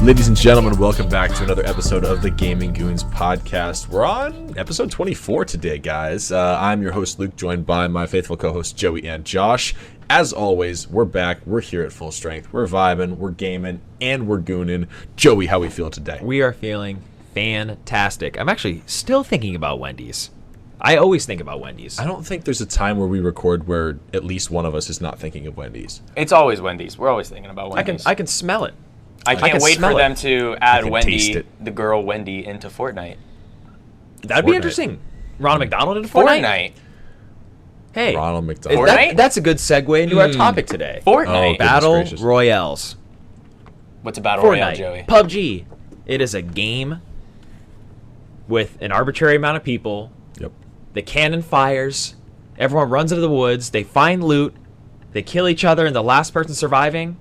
Ladies and gentlemen, welcome back to another episode of the Gaming Goons podcast. We're on episode 24 today, guys. I'm your host, Luke, joined by my faithful co-hosts, Joey and Josh. As always, we're back. We're here at full strength. We're vibing, we're gaming, and we're gooning. Joey, how we feel today? We are feeling fantastic. I'm actually still thinking about Wendy's. I always think about Wendy's. I don't think there's a time where we record where at least one of us is not thinking of Wendy's. It's always Wendy's. We're always thinking about Wendy's. I can smell it. I can't wait for them to add Wendy, the girl Wendy, into Fortnite. That'd be interesting. Ronald McDonald into Fortnite? Hey, Ronald McDonald. That's a good segue into our topic today. Fortnite. Battle Royales. What's a Battle Fortnite. Royale, Joey? PUBG. It is a game with an arbitrary amount of people. Yep. The cannon fires. Everyone runs into the woods. They find loot. They kill each other, and the last person surviving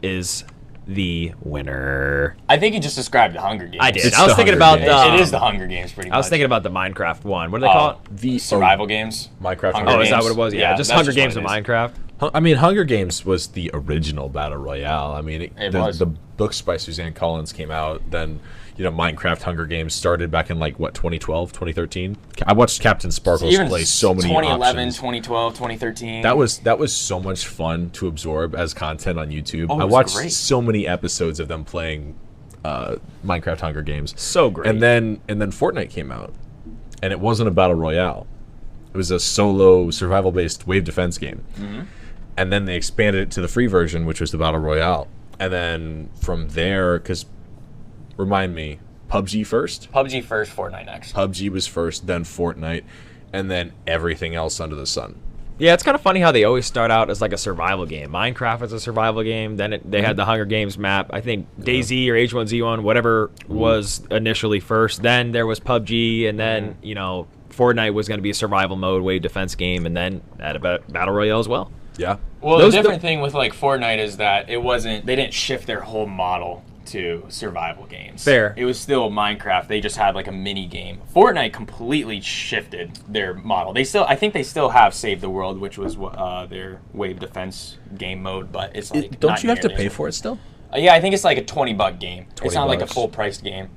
is the winner. I think you just described the Hunger Games. I did. It's I was the thinking Hunger about Games. It is the Hunger Games, pretty much. I was thinking about the Minecraft one. What do they call it? The Survival games. Minecraft Hunger Oh, is that Games. what it was? Yeah, just that's Hunger Games what with it is. Minecraft. I mean, Hunger Games was the original Battle Royale. I mean, It was. the books by Suzanne Collins came out. Then, Minecraft Hunger Games started back in, 2012, 2013? I watched Captain Sparkles Even play so many 2011, options. 2012, 2013. That was so much fun to absorb as content on YouTube. Oh, it I was watched great. so many episodes of them playing Minecraft Hunger Games. So great. And then Fortnite came out, and it wasn't a Battle Royale. It was a solo survival-based wave defense game. Mm-hmm. And then they expanded it to the free version, which was the Battle Royale. And then from there, because, remind me, PUBG first? PUBG first, Fortnite next. PUBG was first, then Fortnite, and then everything else under the sun. Yeah, it's kind of funny how they always start out as like a survival game. Minecraft was a survival game. Then they had the Hunger Games map. I think DayZ or H1Z1, whatever was initially first. Then there was PUBG, and then, Fortnite was going to be a survival mode, wave defense game, and then had a Battle Royale as well. Yeah. Well, the different thing with Fortnite is that they didn't shift their whole model to survival games. Fair. It was still Minecraft. They just had a mini game. Fortnite completely shifted their model. I think they still have Save the World, which was their wave defense game mode, but it's Don't you have to pay for it still? Yeah, I think it's like a $20 game. It's not like a $20. full priced game.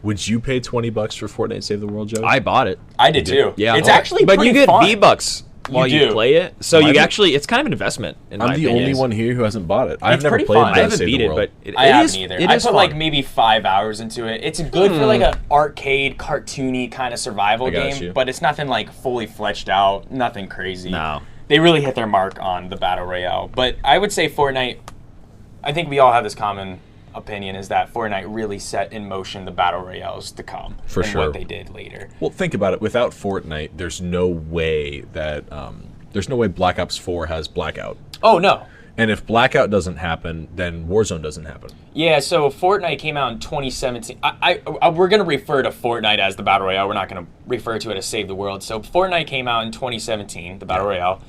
Would you pay $20 for Fortnite Save the World, Joe? I bought it. I did too. Yeah. It's actually but pretty you get fun. V-Bucks while you do. play it. So Am I it's kind of an investment, in my I'm the opinion. only one here who hasn't bought it. I've It's never pretty played fun. Save I haven't the beat it, World. but I haven't either. It I is put fun. maybe 5 hours into it. It's good for an arcade, cartoony kind of survival I got game, you. but it's nothing fully fleshed out, nothing crazy. No. They really hit their mark on the Battle Royale. But I would say Fortnite, I think we all have this common opinion, is that Fortnite really set in motion the Battle Royales to come. For and sure. what they did later. Well, think about it. Without Fortnite, there's no way that Black Ops 4 has Blackout. Oh, no. And if Blackout doesn't happen, then Warzone doesn't happen. Yeah, so Fortnite came out in 2017. We're going to refer to Fortnite as the Battle Royale. We're not going to refer to it as Save the World. So Fortnite came out in 2017, the Battle Royale.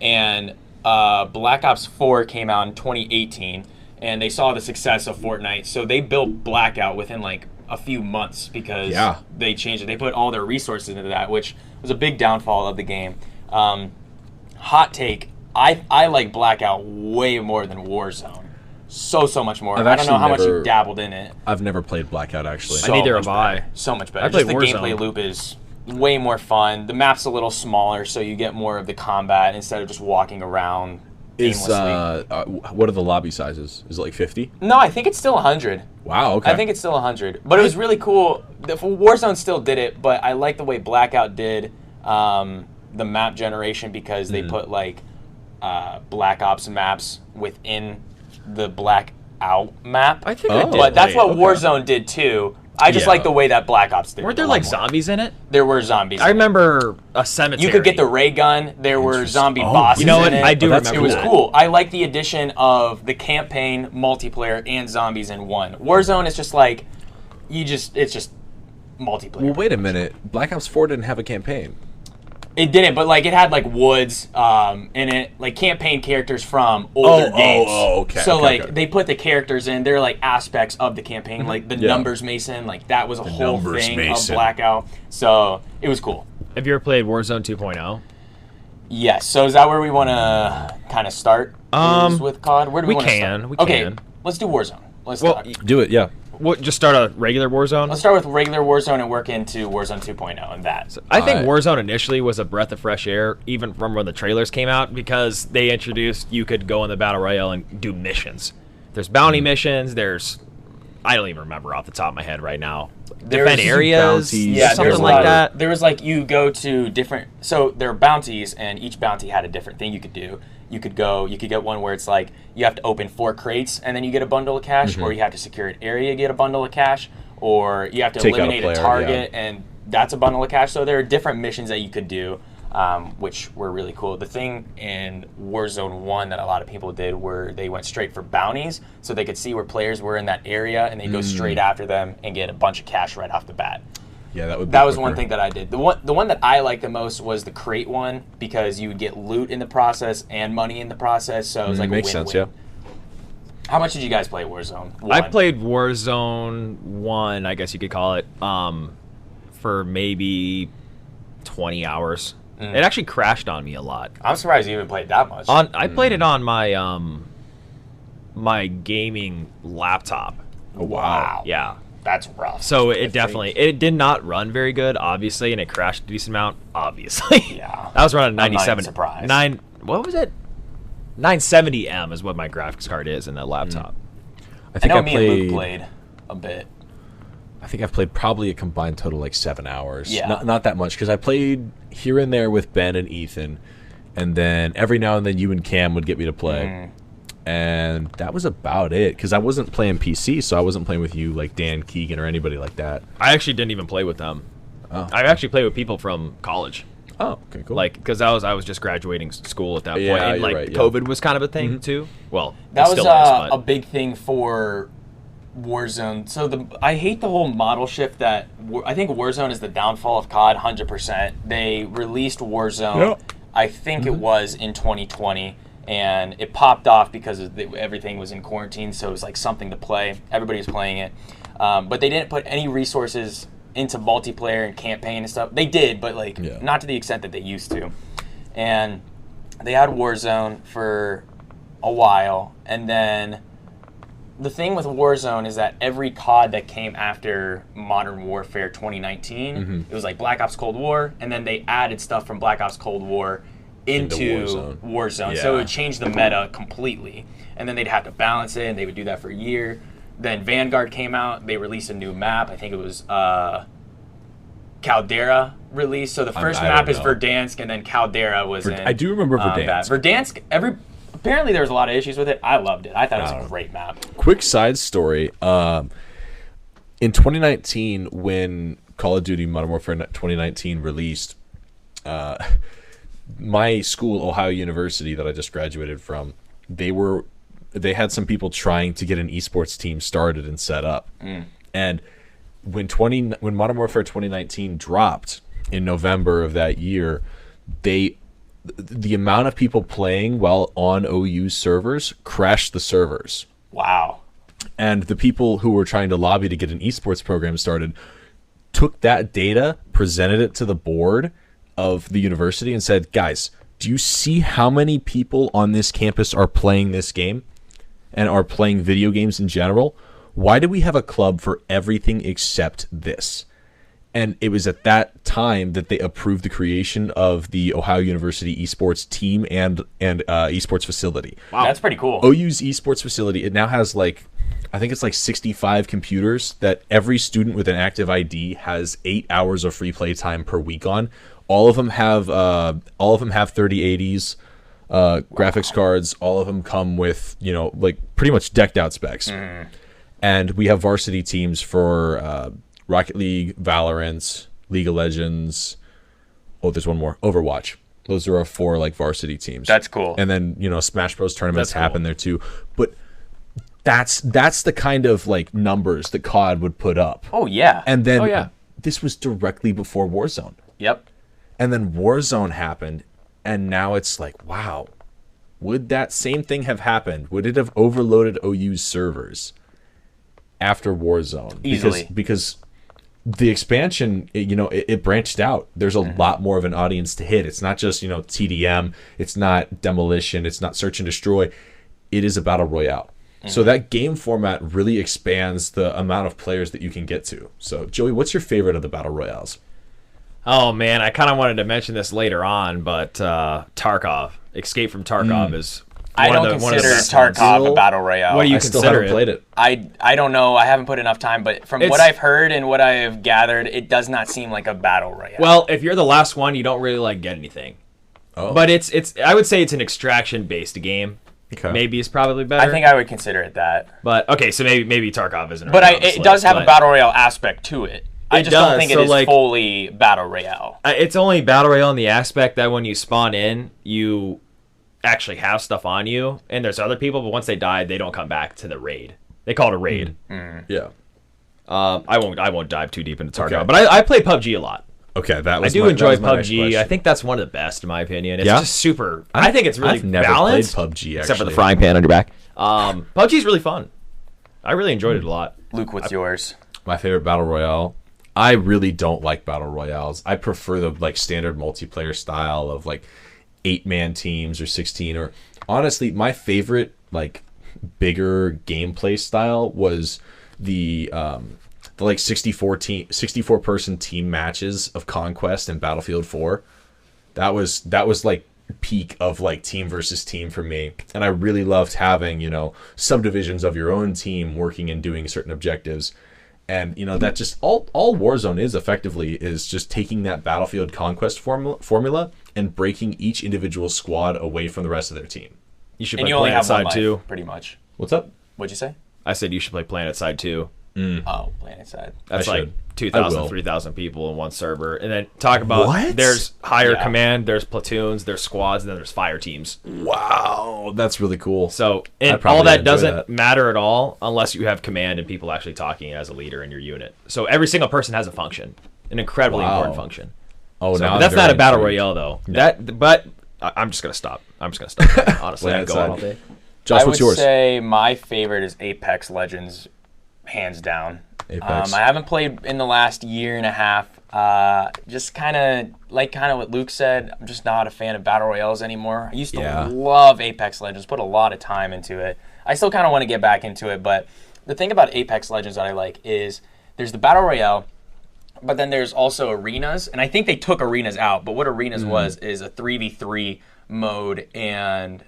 And Black Ops 4 came out in 2018. And they saw the success of Fortnite. So they built Blackout within a few months because they changed it. They put all their resources into that, which was a big downfall of the game. Hot take. I like Blackout way more than Warzone. So much more. I don't know how much you dabbled in it. I've never played Blackout, actually. Neither have I. So much better. I played Just the Warzone. gameplay loop is way more fun. The map's a little smaller, so you get more of the combat instead of just walking around aimlessly. What are the lobby sizes? Is it 50? No, I think it's still 100. Wow, okay. I think it's still 100. But it was really cool. Warzone still did it, but I like the way Blackout did the map generation because they put Black Ops maps within the Blackout map. I think I did. But that's what okay. Warzone did too. I just Yeah. like the way that Black Ops did. Weren't it a there lot more. zombies in it? There were zombies. I remember a cemetery. You could get the ray gun. There were zombie Oh, bosses. You know what? in it. I do that's It remember was that. cool. I like the addition of the campaign, multiplayer, and zombies in one. Warzone is just it's just multiplayer. Well, wait a minute. Black Ops 4 didn't have a campaign. It didn't, but it had woods in it, campaign characters from older games. okay. So okay. they put the characters in. They're aspects of the campaign, the Yeah. numbers mason. That was a whole numbers thing mason. of Blackout. So it was cool. Have you ever played Warzone 2.0? Yes. So is that where we want to kind of start? Is with COD? Where do we want to start? We Okay, can. let's do Warzone. Let's Well, talk. Do it, yeah. What? Just start a regular Warzone. Let's start with regular Warzone and work into Warzone 2.0 and that. I think Alright. Warzone initially was a breath of fresh air, even from when the trailers came out, because they introduced you could go in the Battle Royale and do missions. There's bounty missions. There's, I don't even remember off the top of my head right now. Defend areas, bounties. Yeah, something there's like that. There was like you go to different. So there are bounties, and each bounty had a different thing you could do. You could get one where it's like you have to open 4 crates and then you get a bundle of cash, or you have to secure an area, get a bundle of cash, or you have to Take out a eliminate a player, target, and that's a bundle of cash. So there are different missions that you could do, which were really cool. The thing in Warzone 1 that a lot of people did were they went straight for bounties, so they could see where players were in that area, and they go straight after them and get a bunch of cash right off the bat. Yeah, that would be That was quicker. one thing that I did. The one that I liked the most was the crate one, because you would get loot in the process and money in the process, so it was like Makes a win-win. sense, yeah. How much did you guys play Warzone 1? I played Warzone 1, I guess you could call it, for maybe 20 hours. It actually crashed on me a lot. I'm surprised you even played that much. I played it on my my gaming laptop. Oh, wow. Yeah. That's rough. So it it did not run very good, obviously, and it crashed a decent amount, obviously. Yeah. I was running I'm not 97. even surprised. What was it? 970M is what my graphics card is in that laptop. I I think know I me and Luke played. played a bit. I think I've played probably a combined total like 7 hours. Yeah. Not that much, because I played here and there with Ben and Ethan, and then every now and then you and Cam would get me to play. And that was about it, because I wasn't playing PC, so I wasn't playing with you like Dan, Keegan, or anybody like that. I actually didn't even play with them. Oh. I actually played with people from college. Oh, okay, cool. Like, because I was just graduating school at that point, Yeah, and you're like right, yeah. COVID was kind of a thing too. Well, That it was still is, but a big thing for Warzone. So I hate the whole model shift that I think Warzone is the downfall of COD 100%. They released Warzone, Yep. I think it was in 2020, and it popped off because everything was in quarantine, so it was like something to play. Everybody was playing it. But they didn't put any resources into multiplayer and campaign and stuff. They did, but like not to the extent that they used to. And they had Warzone for a while, and then the thing with Warzone is that every COD that came after Modern Warfare 2019, it was like Black Ops Cold War, and then they added stuff from Black Ops Cold War into Warzone. So it would change the meta completely. And then they'd have to balance it, and they would do that for a year. Then Vanguard came out. They released a new map. I think it was Caldera released. So the first I map don't is know. Verdansk, and then Caldera was in. I do remember Verdansk. that. Verdansk, apparently there was a lot of issues with it. I loved it. I thought it was a great map. Quick side story. In 2019, when Call of Duty Modern Warfare 2019 released, my school, Ohio University, that I just graduated from, they had some people trying to get an esports team started and set up. And when Modern Warfare 2019 dropped in November of that year, the amount of people playing while on OU's servers crashed the servers. Wow. And the people who were trying to lobby to get an esports program started took that data, presented it to the board of the university, and said, guys, do you see how many people on this campus are playing this game and are playing video games in general? Why do we have a club for everything except this? And it was at that time that they approved the creation of the Ohio University esports team and esports facility. Wow. That's pretty cool. OU's esports facility, it now has I think it's 65 computers that every student with an active ID has 8 hours of free play time per week on. All of them have 3080s graphics cards. All of them come with pretty much decked out specs. And we have varsity teams for Rocket League, Valorant, League of Legends. Oh, there's one more. Overwatch. Those are our 4 varsity teams. That's cool. And then Smash Bros tournaments That's happen cool. there too. But that's the kind of numbers that COD would put up. Oh, yeah. And then yeah. this was directly before Warzone. Yep. And then Warzone happened, and now it's wow, would that same thing have happened? Would it have overloaded OU's servers after Warzone? Easily. Because the expansion, it branched out. There's a lot more of an audience to hit. It's not just, TDM. It's not demolition. It's not search and destroy. It is a battle royale. So that game format really expands the amount of players that you can get to. So, Joey, what's your favorite of the Battle Royales? Oh, man, I kind of wanted to mention this later on, but Tarkov. Escape from Tarkov is I one don't of the consider best Tarkov ones. a battle royale. What do you I still consider haven't it? played it. I don't know. I haven't put enough time, but from what I've heard and what I have gathered, it does not seem like a battle royale. Well, if you're the last one, you don't really like get anything. Oh. But it's I would say it's an extraction-based game. Okay. Maybe it's probably better. I think I would consider it that. But okay, so maybe Tarkov isn't. But right on this it does list, have a but battle royale aspect to it. I just don't think it is fully battle royale. It's only battle royale in the aspect that when you spawn in, you actually have stuff on you, and there's other people, but once they die, they don't come back to the raid. They call it a raid. Yeah. I won't dive too deep into Tarkov, Okay. but I play PUBG a lot. Okay, that I was do enjoy that was my next PUBG. I question. think that's one of the best in my opinion. It's Yeah? just super. I think it's really I've never balanced. played PUBG, except for the actually. frying pan on your back. PUBG's really fun. I really enjoyed it a lot. Luke, what's yours? My favorite battle royale. I really don't like battle royales. I prefer the like standard multiplayer style of like 8-man teams or 16. Or honestly, my favorite like bigger gameplay style was the like 64 person team matches of Conquest and Battlefield 4. That was like peak of like team versus team for me, and I really loved having, you know, subdivisions of your own team working and doing certain objectives. And you know, that just all Warzone is effectively is just taking that Battlefield Conquest formula and breaking each individual squad away from the rest of their team. You should And play you only Planet have one Side life, 2. pretty much. What's up? What'd you say? I said you should play Planet Side 2. Oh, Planet Side. That's I like should. 2,000, I will. 3,000 people in one server. And then talk about What? there's higher Yeah. command, there's platoons, there's squads, and then there's fire teams. Wow, that's really cool. So I'd and probably all that enjoy doesn't that. matter at all unless you have command and people actually talking as a leader in your unit. So every single person has a function, an incredibly Wow. important function. Oh, So, now but I'm that's very not a battle intrigued. royale though. But I'm just gonna stop. Honestly, I'm Planet going Side. all day. Josh, I what's would yours? say my favorite is Apex Legends, hands down. Apex. I haven't played in the last year and a half. Just kind of what Luke said. I'm just not a fan of battle royales anymore. I used to Yeah. love Apex Legends, put a lot of time into it. I still kind of want to get back into it, but the thing about Apex Legends that I like is there's the battle royale, but then there's also arenas, and I think they took arenas out. But what arenas was is a 3v3 mode, and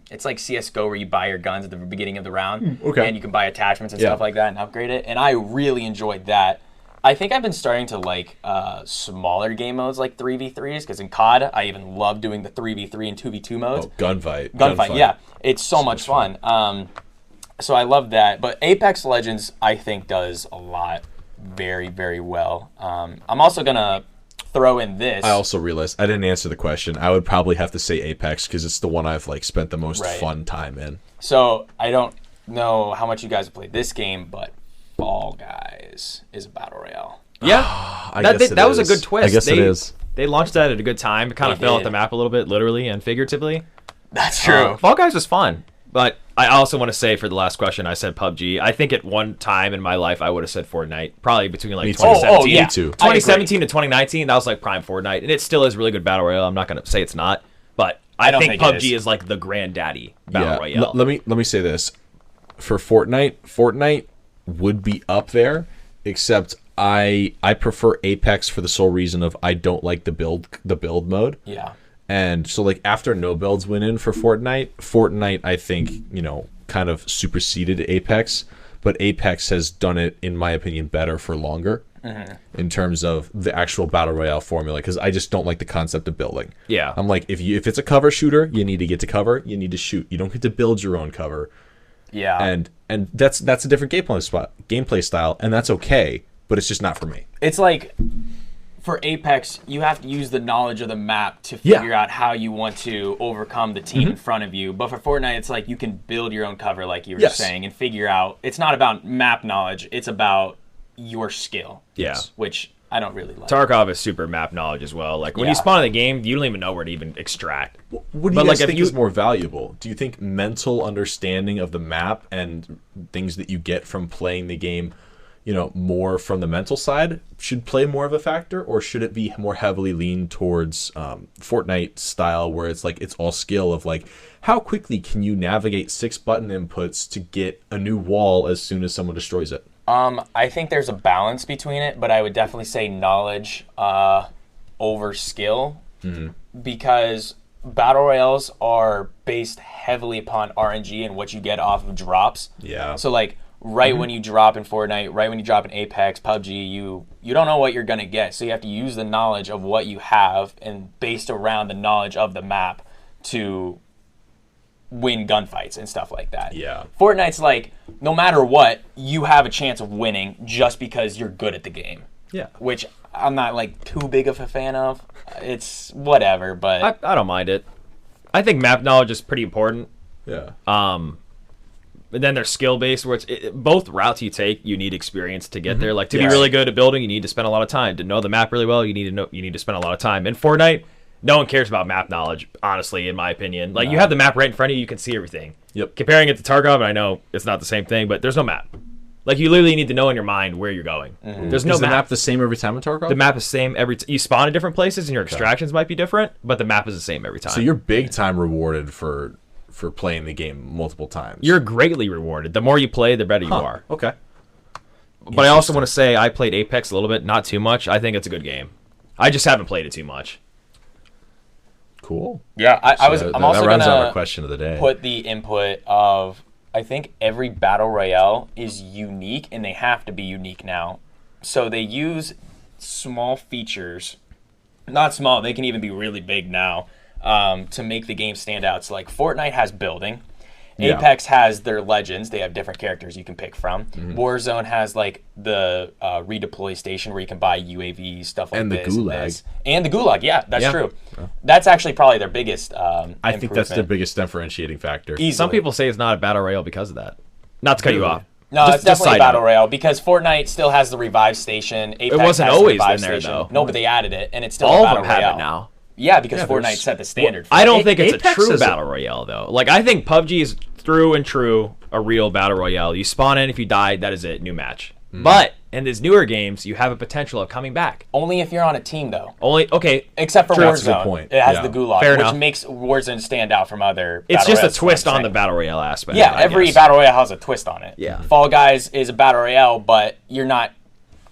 it's like CS:GO where you buy your guns at the beginning of the round, okay. and you can buy attachments and Yeah. stuff like that and upgrade it. And I really enjoyed that. I think I've been starting to like smaller game modes like 3v3s, because in COD I even love doing the 3v3 and 2v2 modes. Oh, gunfight. Gunfight, yeah, it's so much fun. So I love that. But Apex Legends, I think, does a lot very, very well. I'm also gonna throw in this. I also realized I didn't answer the question. I would probably have to say Apex because it's the one I've like spent the most Right. fun time in. So I don't know how much you guys have played this game, but Fall Guys is a battle royale. Yeah, I guess it that was a is. good twist. I guess it is. They launched that at a good time. It kind of They fell off did. the map a little bit, literally and figuratively. That's true. Fall Guys was fun, but I also want to say for the last question, I said PUBG. I think at one time in my life, I would have said Fortnite, probably between like Me too. 2017, yeah. Me too. 2017 to 2019. That was like prime Fortnite, and it still is really good battle royale. I'm not going to say it's not, but I don't think think it PUBG is. is like the granddaddy battle royale. Let me say this. For Fortnite would be up there, except I prefer Apex for the sole reason of I don't like the build mode. Yeah. And so like after no builds went in for Fortnite I think, you know, kind of superseded Apex, but Apex has done it in my opinion better for longer. In terms of the actual battle royale formula, because I just don't like the concept of building. Yeah. I'm like, if it's a cover shooter, you need to get to cover, you need to shoot. You don't get to build your own cover. Yeah. And that's a different gameplay style, and that's okay, but it's just not for me. It's like for Apex, you have to use the knowledge of the map to Yeah. figure out how you want to overcome the team in front of you. But for Fortnite, it's like you can build your own cover, like you were Yes. saying, and figure out. It's not about map knowledge; it's about your skill. Yeah. Which I don't really like. Tarkov is super map knowledge as well. Like when Yeah. you spawn in the game, you don't even know where to even extract. What do But, you guys like, if think you- is more valuable? Do you think mental understanding of the map and things that you get from playing the game, more from the mental side should play more of a factor, or should it be more heavily leaned towards Fortnite style, where it's like it's all skill of like how quickly can you navigate 6 button inputs to get a new wall as soon as someone destroys it? I think there's a balance between it, but I would definitely say knowledge over skill, because battle royales are based heavily upon RNG and what you get off of drops. Yeah. So like when you drop in Fortnite, right when you drop in Apex, PUBG, you don't know what you're gonna get. So you have to use the knowledge of what you have and based around the knowledge of the map to win gunfights and stuff like that. Yeah. Fortnite's like, no matter what, you have a chance of winning just because you're good at the game. Yeah. Which I'm not like too big of a fan of. It's whatever, but I don't mind it. I think map knowledge is pretty important. Yeah. But then there's skill based, where both routes you take, you need experience to get there. Like to be really good at building, you need to spend a lot of time. To know the map really well, you need to spend a lot of time. In Fortnite, no one cares about map knowledge, honestly, in my opinion. Like you have the map right in front of you, you can see everything. Yep. Comparing it to Tarkov, and I know it's not the same thing, but there's no map. Like you literally need to know in your mind where you're going. There's no Is the map. map the same every time in Tarkov? The map is the same every you spawn in different places and your extractions might be different, but the map is the same every time. So you're big time rewarded for playing the game multiple times. You're greatly rewarded. The more you play, the better you are. Okay. But I also want to say I played Apex a little bit, not too much. I think it's a good game. I just haven't played it too much. Cool. yeah, I'm also that rounds out our gonna question of the day. put the input of, I think every battle royale is unique, and they have to be unique now. So they use small features, not small, they can even be really big now, to make the game stand out. So like Fortnite has building. Yeah. Apex has their legends. They have different characters you can pick from. Warzone has like the redeploy station where you can buy UAVs, stuff like And the this. Gulag. And the Gulag, yeah, that's Yeah. true. That's actually probably their biggest I think that's their improvement. biggest differentiating factor. Easily. Some people say it's not a battle royale because of that. Not to cut you off. No, it's definitely a side battle note. royale because Fortnite still has the revive station. Apex wasn't has the always revive in there, station. though. No, but they added it, and it's still All a of battle them have royale it now. Yeah, because Yeah, Fortnite there's- set the standard. I don't think it's Apex a true is a- battle royale though. Like I think PUBG is through and true a real battle royale. You spawn in, if you die, that is it, new match. But in these newer games, you have a potential of coming back. Only if you're on a team, though. Only Except for True, that's a good Warzone, point. it has Yeah. the Gulag, Fair which enough. makes Warzone stand out from other. It's battle just a royales, twist what I'm on the saying. battle royale aspect. Yeah, I every guess. battle royale has a twist on it. Yeah. Fall Guys is a battle royale, but you're not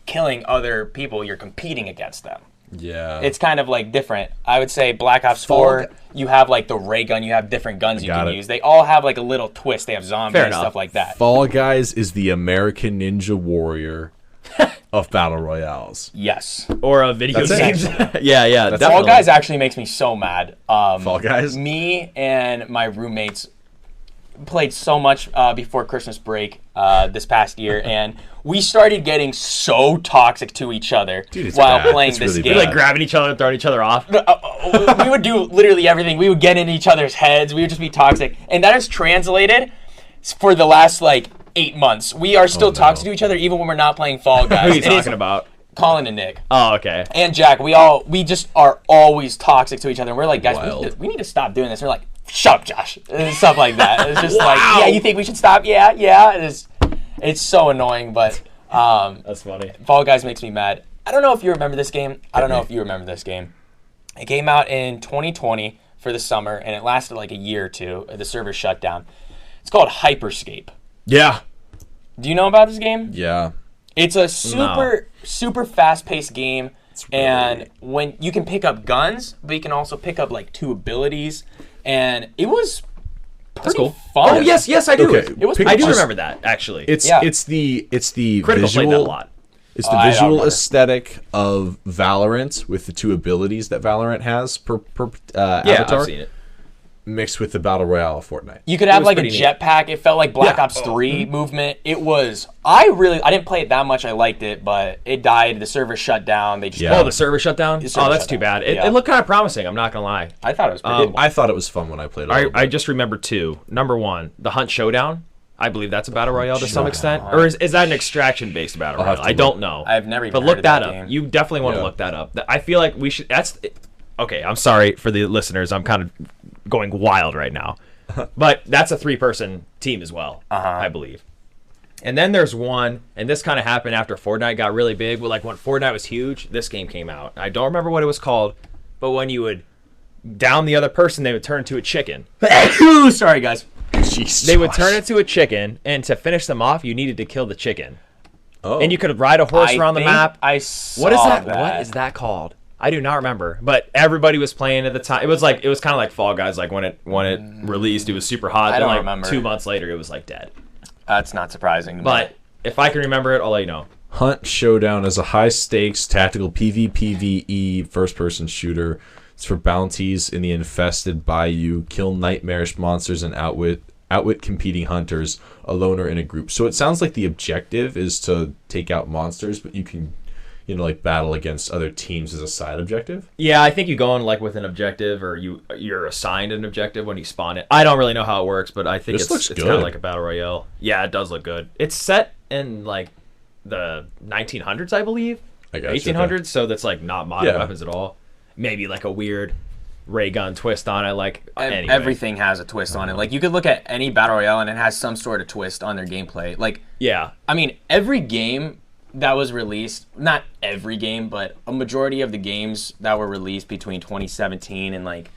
killing other people; you're competing against them. Yeah. It's kind of like different. I would say Black Ops Fall 4, Gu- you have like the ray gun, you have different guns you got can it. use. They all have like a little twist. They have zombies Fair and enough. stuff like that. Fall Guys is the American Ninja Warrior of battle royales. Yes. Or a video That's games. it. yeah, That's Fall definitely. Guys actually makes me so mad. Fall Guys? Me and my roommates played so much before Christmas break this past year, and we started getting so toxic to each other Dude, it's while bad. playing It's this really game. bad. Like grabbing each other, throwing each other off. We would do literally everything. We would get in each other's heads. We would just be toxic, and that is translated for the last like 8 months. We are still no. toxic to each other even when we're not playing Fall Guys. Who are you It is talking about? Colin and Nick Oh, okay. and Jack. We just are always toxic to each other. And we're like, guys, Wild. we need to stop doing this. They're like, shut up, Josh, and stuff like that. It's just like, yeah, you think we should stop? Yeah. It's so annoying, but That's funny. Fall Guys makes me mad. I don't know if you remember this game. I don't know if you remember this game. It came out in 2020 for the summer, and it lasted like a year or two. The server shut down. It's called Hyperscape. Yeah. Do you know about this game? Yeah. It's a super fast-paced game, and when you can pick up guns, but you can also pick up like 2 abilities, and it was pretty cool. fun. Oh yes, I do. Okay, It was pick I do just- remember that actually. It's Yeah. it's the Critical played that a visual lot. It's the I don't visual remember. aesthetic of Valorant with the 2 abilities that Valorant has per avatar, I've seen it. mixed with the battle royale of Fortnite. You could have was like a pretty neat. jetpack. It felt like Black Yeah. Ops 3 movement. It was. I didn't play it that much. I liked it, but it died. The server shut down. They just. Yeah. Oh, the server shut down. server Oh, that's shut too down. bad. It, Yeah. it looked kind of promising. I'm not gonna lie. I thought it was pretty good. I thought it was fun when I played it. a I little bit. just remember 2. Number 1, the Hunt Showdown. I believe that's a battle royale to some extent, or is that an extraction-based battle I'll have royale? to I don't know. I've never even But heard look of that that up. game. You definitely want to Yeah. look that up. I feel like we should. Okay. I'm sorry for the listeners. I'm kind of going wild right now, but that's a 3-person team as well. I believe. And then there's one, and this kind of happened after Fortnite got really big. But like when Fortnite was huge, this game came out. I don't remember what it was called, but when you would down the other person, they would turn into a chicken. Sorry, guys. Jeez, They would Josh. turn into a chicken, and to finish them off, you needed to kill the chicken. Oh. And you could ride a horse around the map. I saw What is that? that? What is that called? I do not remember. But everybody was playing at the time. It was kind of like Fall Guys. Like when it released, it was super hot. I Then don't like remember. 2 months later, it was like dead. That's not surprising to me. But if I can remember it, I'll let you know. Hunt Showdown is a high-stakes tactical PvPvE first-person shooter. It's for bounties in the infested bayou, kill nightmarish monsters, and outwit competing hunters, alone or in a group. So it sounds like the objective is to take out monsters, but you can, like battle against other teams as a side objective. Yeah, I think you go in like with an objective, or you're assigned an objective when you spawn it. I don't really know how it works, but I think This looks it's good. kind of like a battle royale. Yeah, it does look good. It's set in like the 1900s, I believe. I got 1800s, so that's like not modern Yeah. weapons at all. Maybe like a weird ray gun twist on it. Like anyway. Everything has a twist on it. Like you could look at any battle royale and it has some sort of twist on their gameplay. Like Yeah, I mean, every game that was released, not every game, but a majority of the games that were released between 2017 and like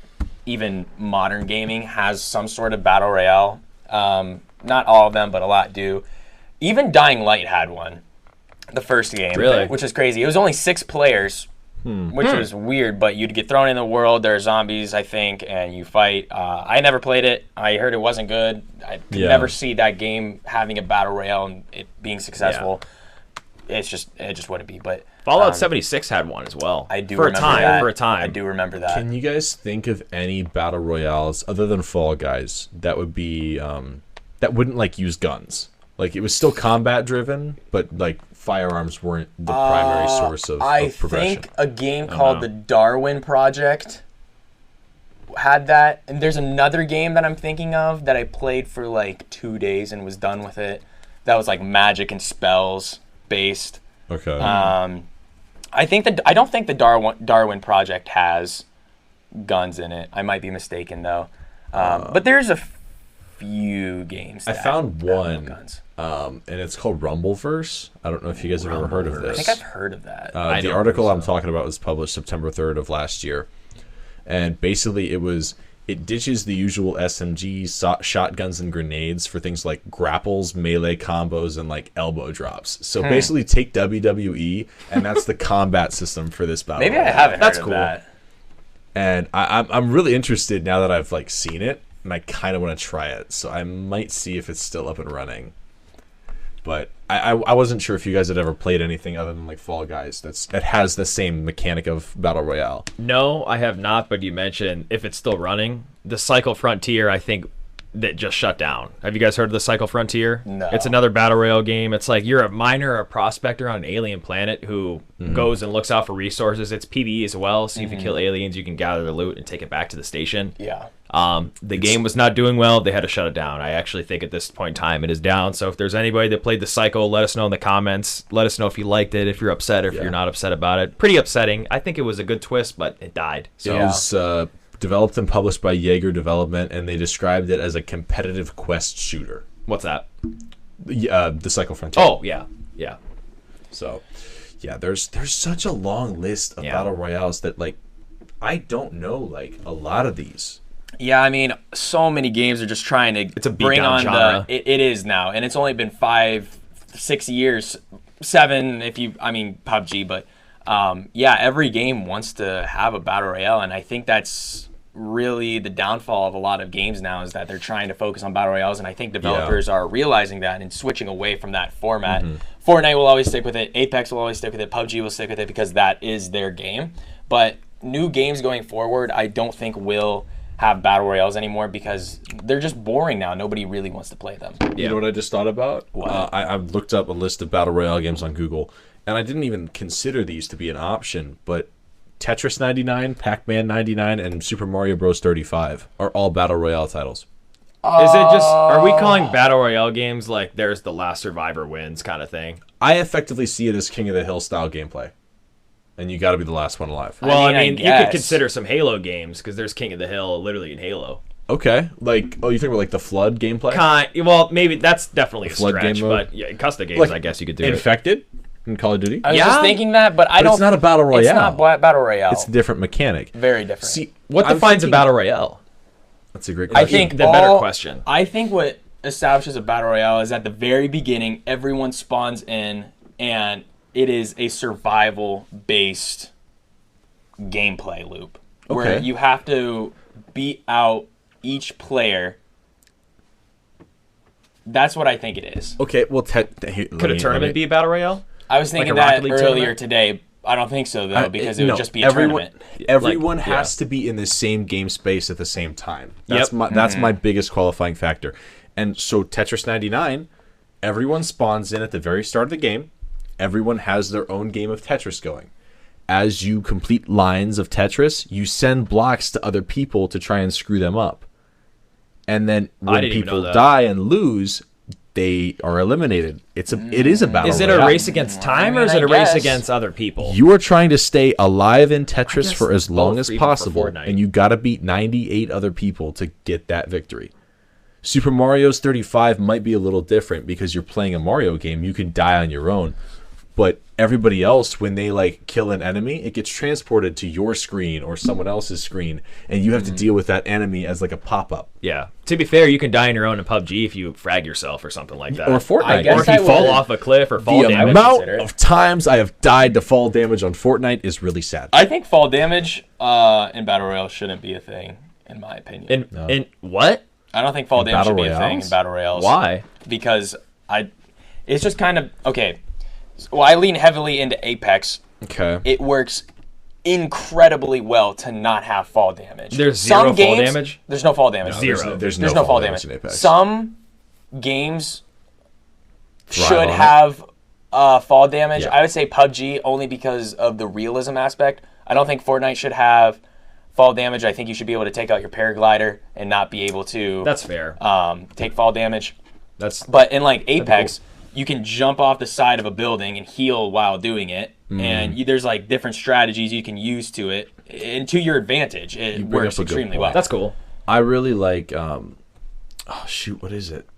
even modern gaming has some sort of battle royale. Not all of them, but a lot do. Even Dying Light had one, the first game, Really? which is crazy. It was only 6 players, which was weird, but you'd get thrown in the world. There are zombies, I think, and you fight. I never played it. I heard it wasn't good. I could Yeah. never see that game having a battle royale and it being successful. It just wouldn't be. But Fallout 76 had one as well. I do for remember a time. that. For a time, I do remember that. Can you guys think of any battle royales other than Fall Guys that would be that wouldn't like use guns? Like it was still combat driven, but like firearms weren't the primary source of I progression. think a game called the Darwin Project had that, and there's another game that I'm thinking of that I played for like 2 days and was done with it. That was like magic and spells based. Okay. I don't think the Darwin Project has guns in it. I might be mistaken though. But there's a few games. I That found have no one, guns. and it's called Rumbleverse. I don't know if you guys have ever heard of I this. think I've heard of that. I The don't article think I'm talking about was published September 3rd of last year, and basically it ditches the usual SMGs, shotguns, and grenades for things like grapples, melee combos, and like elbow drops. So basically, take WWE, and that's the combat system for this battle. Maybe I royale. haven't That's heard cool. of that. And I'm really interested now that I've like seen it, and I kind of want to try it. So I might see if it's still up and running. But I wasn't sure if you guys had ever played anything other than like Fall Guys that has the same mechanic of battle royale. No, I have not, but you mentioned if it's still running. The Cycle Frontier, I think, that just shut down. Have you guys heard of the Cycle Frontier? No. It's another battle royale game. It's like you're a miner or a prospector on an alien planet who goes and looks out for resources. It's PvE as well, so if you kill aliens, you can gather the loot and take it back to the station. Yeah. The game was not doing well. They had to shut it down. I actually think at this point in time it is down. So if there's anybody that played the Cycle, let us know in the comments. Let us know if you liked it, if you're upset, or if you're not upset about it. Pretty upsetting. I think it was a good twist, but it died. So It was developed and published by Jaeger Development, and they described it as a competitive quest shooter. what's that? The Cycle Frontier. Oh, yeah. Yeah. So, yeah, there's such a long list of Yeah. battle royales that like I don't know like a lot of these. Yeah, I mean, so many games are just trying to It's a bring beatdown on genre. it is now, and it's only been 5-6 years, 7 if you, I mean, PUBG, but yeah, every game wants to have a battle royale, and I think that's really the downfall of a lot of games now is that they're trying to focus on battle royales, and I think developers are realizing that and switching away from that format. Fortnite will always stick with it, Apex will always stick with it, PUBG will stick with it because that is their game, but new games going forward I don't think will have battle royales anymore because they're just boring now. Nobody really wants to play them. You know what I just thought about? I looked up a list of battle royale games on Google, and I didn't even consider these to be an option, but Tetris 99, Pac-Man 99, and Super Mario Bros. 35 are all battle royale titles. Is it just, are we calling battle royale games like there's the last survivor wins kind of thing? I effectively see it as King of the Hill style gameplay, and you got to be the last one alive. Well, I mean, I mean, you guess. could consider some Halo games because there's King of the Hill literally in Halo. Okay, like you think about like the Flood gameplay? Well, maybe that's definitely a Flood stretch, game mode? but yeah, custom games, Like, I guess you could do it. Infected in Call of Duty. I was Yeah. just thinking that, but I But don't. it's not a battle royale. It's not battle royale. It's a different mechanic. Very different. See, What I'm defines thinking- a battle royale? That's a great I question. think The better question. I think what establishes a battle royale is at the very beginning, everyone spawns in, and it is a survival-based gameplay loop where Okay. you have to beat out each player. That's what I think it is. Okay, well, Could a tournament be a battle royale? I was thinking Like a Rocket that League earlier tournament? today. I don't think so though, because it would no, just be a tournament. Everyone Like, has to be in the same game space at the same time. That's Yep. that's my biggest qualifying factor. And so Tetris 99, everyone spawns in at the very start of the game. Everyone has their own game of Tetris going. As you complete lines of Tetris, you send blocks to other people to try and screw them up. And then when didn't even know people that. die and lose, they are eliminated. It is a battle Is it royale. a race against time, or is I it a race guess. against other people? You are trying to stay alive in Tetris guess for as long both, as even for possible, Fortnite. and you got to beat 98 other people to get that victory. Super Mario's 35 might be a little different because you're playing a Mario game. You can die on your own. But everybody else, when they like kill an enemy, it gets transported to your screen or someone else's screen, and you have to deal with that enemy as like a pop-up. Yeah. To be fair, you can die on your own in PUBG if you frag yourself or something like that. Or Fortnite. I guess Or if I you fall would- off a cliff or fall The damage. amount consider it. of times I have died to fall damage on Fortnite is really sad. I think fall damage in battle royale shouldn't be a thing, in my opinion. In what? I don't think fall damage should battle be a thing in royales? battle royales. Why? Because it's just kind of okay. Well, I lean heavily into Apex. Okay. It works incredibly well to not have fall damage. There's zero fall damage? There's no fall damage. Zero. There's There's no no fall damage. in Apex. Some games Thrive should on it. have fall damage. Yeah. I would say PUBG only because of the realism aspect. I don't think Fortnite should have fall damage. I think you should be able to take out your paraglider and not be able to That's fair. take fall damage. That's But in like Apex, you can jump off the side of a building and heal while doing it. And there's like different strategies you can use to it, and to your advantage. It bring works up a good extremely point. well. that's cool. I really like what is it?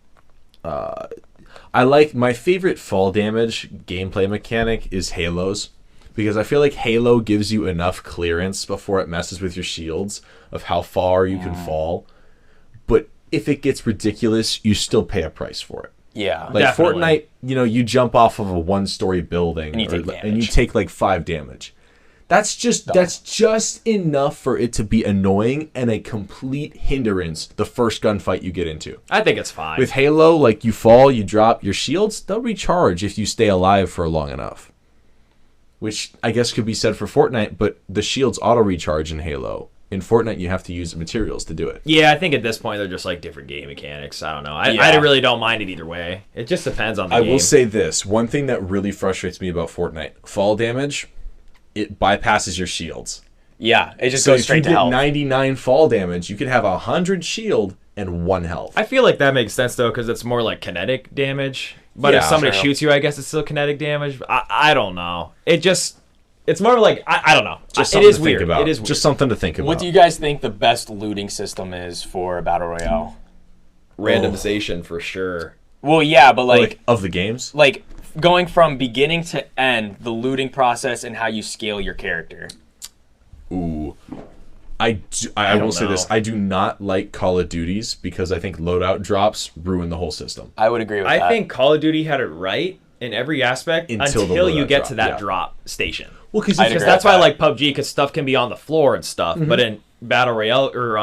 I like my favorite fall damage gameplay mechanic is Halo's, because I feel like Halo gives you enough clearance before it messes with your shields of how far you can fall. But if it gets ridiculous, you still pay a price for it. Yeah. Like Definitely. Fortnite, you jump off of a one-story building And you take and you damage. take like 5 damage. That's just enough for it to be annoying and a complete hindrance the first gunfight you get into. I think it's fine. With Halo, like you fall, you drop your shields, they'll recharge if you stay alive for long enough. Which I guess could be said for Fortnite, but the shields auto recharge in Halo. In Fortnite, you have to use materials to do it. Yeah, I think at this point they're just like different game mechanics. I don't know. I Yeah. really don't mind it either way. It just depends on the I game. will say this. One thing that really frustrates me about Fortnite, fall damage, it bypasses your shields. Yeah. It just So goes if you straight to get health. 99 fall damage, you could have 100 shield and 1 health. I feel like that makes sense though, because it's more like kinetic damage. But if Yeah, somebody true. shoots you, I guess it's still kinetic damage. I don't know. It's more like I don't know. Just It something is to weird. think about. It is just weird. something to think about. What do you guys think the best looting system is for a battle royale? Randomization for sure. Well, yeah, but like of the games? going from beginning to end, the looting process and how you scale your character. Ooh. I will don't say this. know. I do not like Call of Duties because I think loadout drops ruin the whole system. I would agree with that. I think Call of Duty had it right in every aspect Until until, the you loadout get drop, to that yeah. drop station. Well, because I'd Because agree that's with why I that. like PUBG, because stuff can be on the floor and stuff. But in Battle Royale or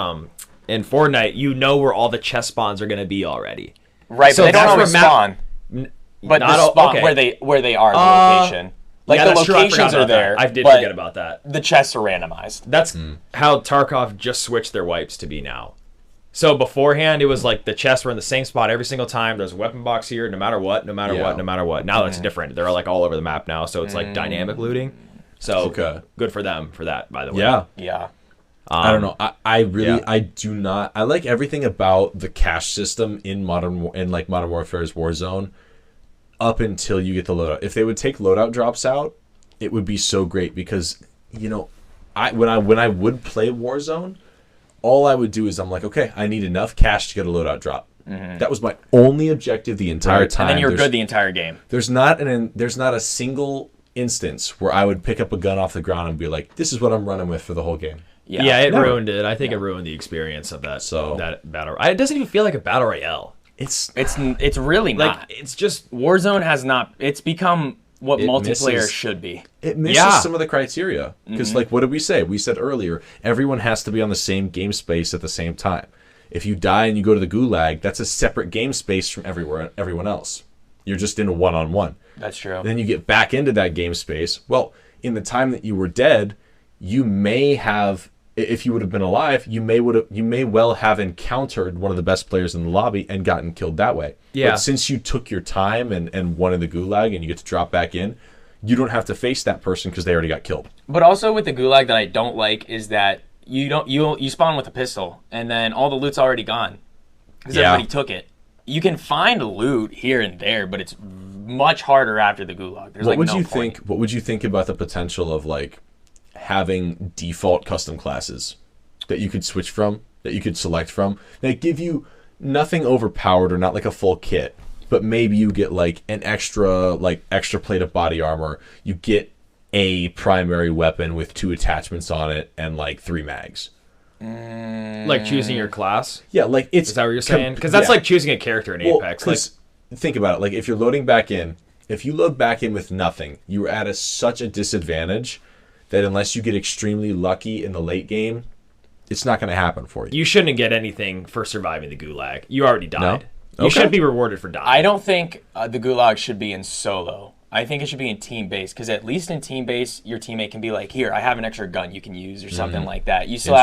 in Fortnite, you know where all the chest spawns are going to be already. right, so but they don't that's always where spawn. But not the all- spawn okay. where they are, the location. Like yeah, the that's true. I forgot locations are about that. there. I did but forget about that. the chests are randomized. That's how Tarkov just switched their wipes to be now. So beforehand, it was like the chests were in the same spot every single time. There's a weapon box here, no matter what, no matter Yeah. what, no matter what. Now it's different. They're like all over the map now, so it's like dynamic looting. So Okay. good for them for that, by the way. Yeah. Yeah. I don't know. I really yeah. I do not. I like everything about the cash system in Modern Warfare's Warzone up until you get the loadout. If they would take loadout drops out, it would be so great because when I would play Warzone, all I would do is I'm like, okay, I need enough cash to get a loadout drop. That was my only objective the entire time. And then you're good the entire game. There's not a single instance where I would pick up a gun off the ground and be like, this is what I'm running with for the whole game. Yeah, it ruined it. I think it ruined the experience of that. That battle. It doesn't even feel like a battle royale. It's really not. It's just Warzone has not. It's become what multiplayer should be. It misses some of the criteria because, like, what did we say? We said earlier, everyone has to be on the same game space at the same time. If you die and you go to the gulag, that's a separate game space from everyone else. You're just in a one-on-one. That's true. Then you get back into that game space. Well, in the time that you were dead, you may have. If you would have been alive, you may well have encountered one of the best players in the lobby and gotten killed that way. Yeah. But since you took your time and won in the gulag and you get to drop back in, you don't have to face that person because they already got killed. But also with the gulag that I don't like is that you spawn with a pistol and then all the loot's already gone because everybody took it. You can find loot here and there, but it's much harder after the gulag. There's What would you think about the potential of like having default custom classes that you could switch from, that you could select from, that give you nothing overpowered or not like a full kit, but maybe you get like an extra plate of body armor, you get a primary weapon with 2 attachments on it and like 3 mags. Like choosing your class? Yeah, like it's... Is that what you're saying? Because that's like choosing a character in Apex. Think about it. Like if you're loading back in, if you load back in with nothing, you're at such a disadvantage that unless you get extremely lucky in the late game, it's not going to happen for you. You shouldn't get anything for surviving the gulag. You already died. No? You should be rewarded for dying. I don't think the gulag should be in solo. I think it should be in team-based, because at least in team-based, your teammate can be like, here, I have an extra gun you can use or something like that. You still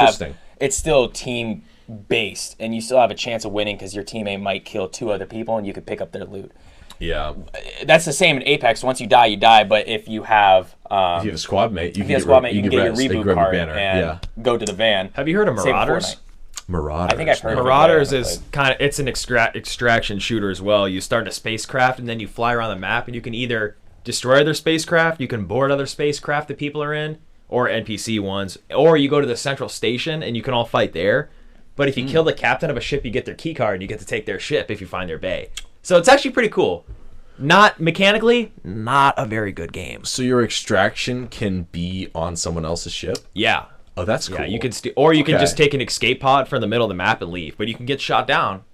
it's still team-based, and you still have a chance of winning because your teammate might kill 2 other people and you could pick up their loot. Yeah. That's the same in Apex. Once you die, but if you have... if you have a squad mate, you can get your reboot card and go to the van. Have you heard of Marauders? Marauders. I think I've heard Marauders is it's an extraction shooter as well. You start a spacecraft and then you fly around the map and you can either destroy other spacecraft, you can board other spacecraft that people are in, or NPC ones, or you go to the central station and you can all fight there. But if you kill the captain of a ship, you get their key card and you get to take their ship if you find their bay. So it's actually pretty cool. Not mechanically, not a very good game. So your extraction can be on someone else's ship? Yeah. Oh, that's cool. Yeah, you can can just take an escape pod from the middle of the map and leave, but you can get shot down.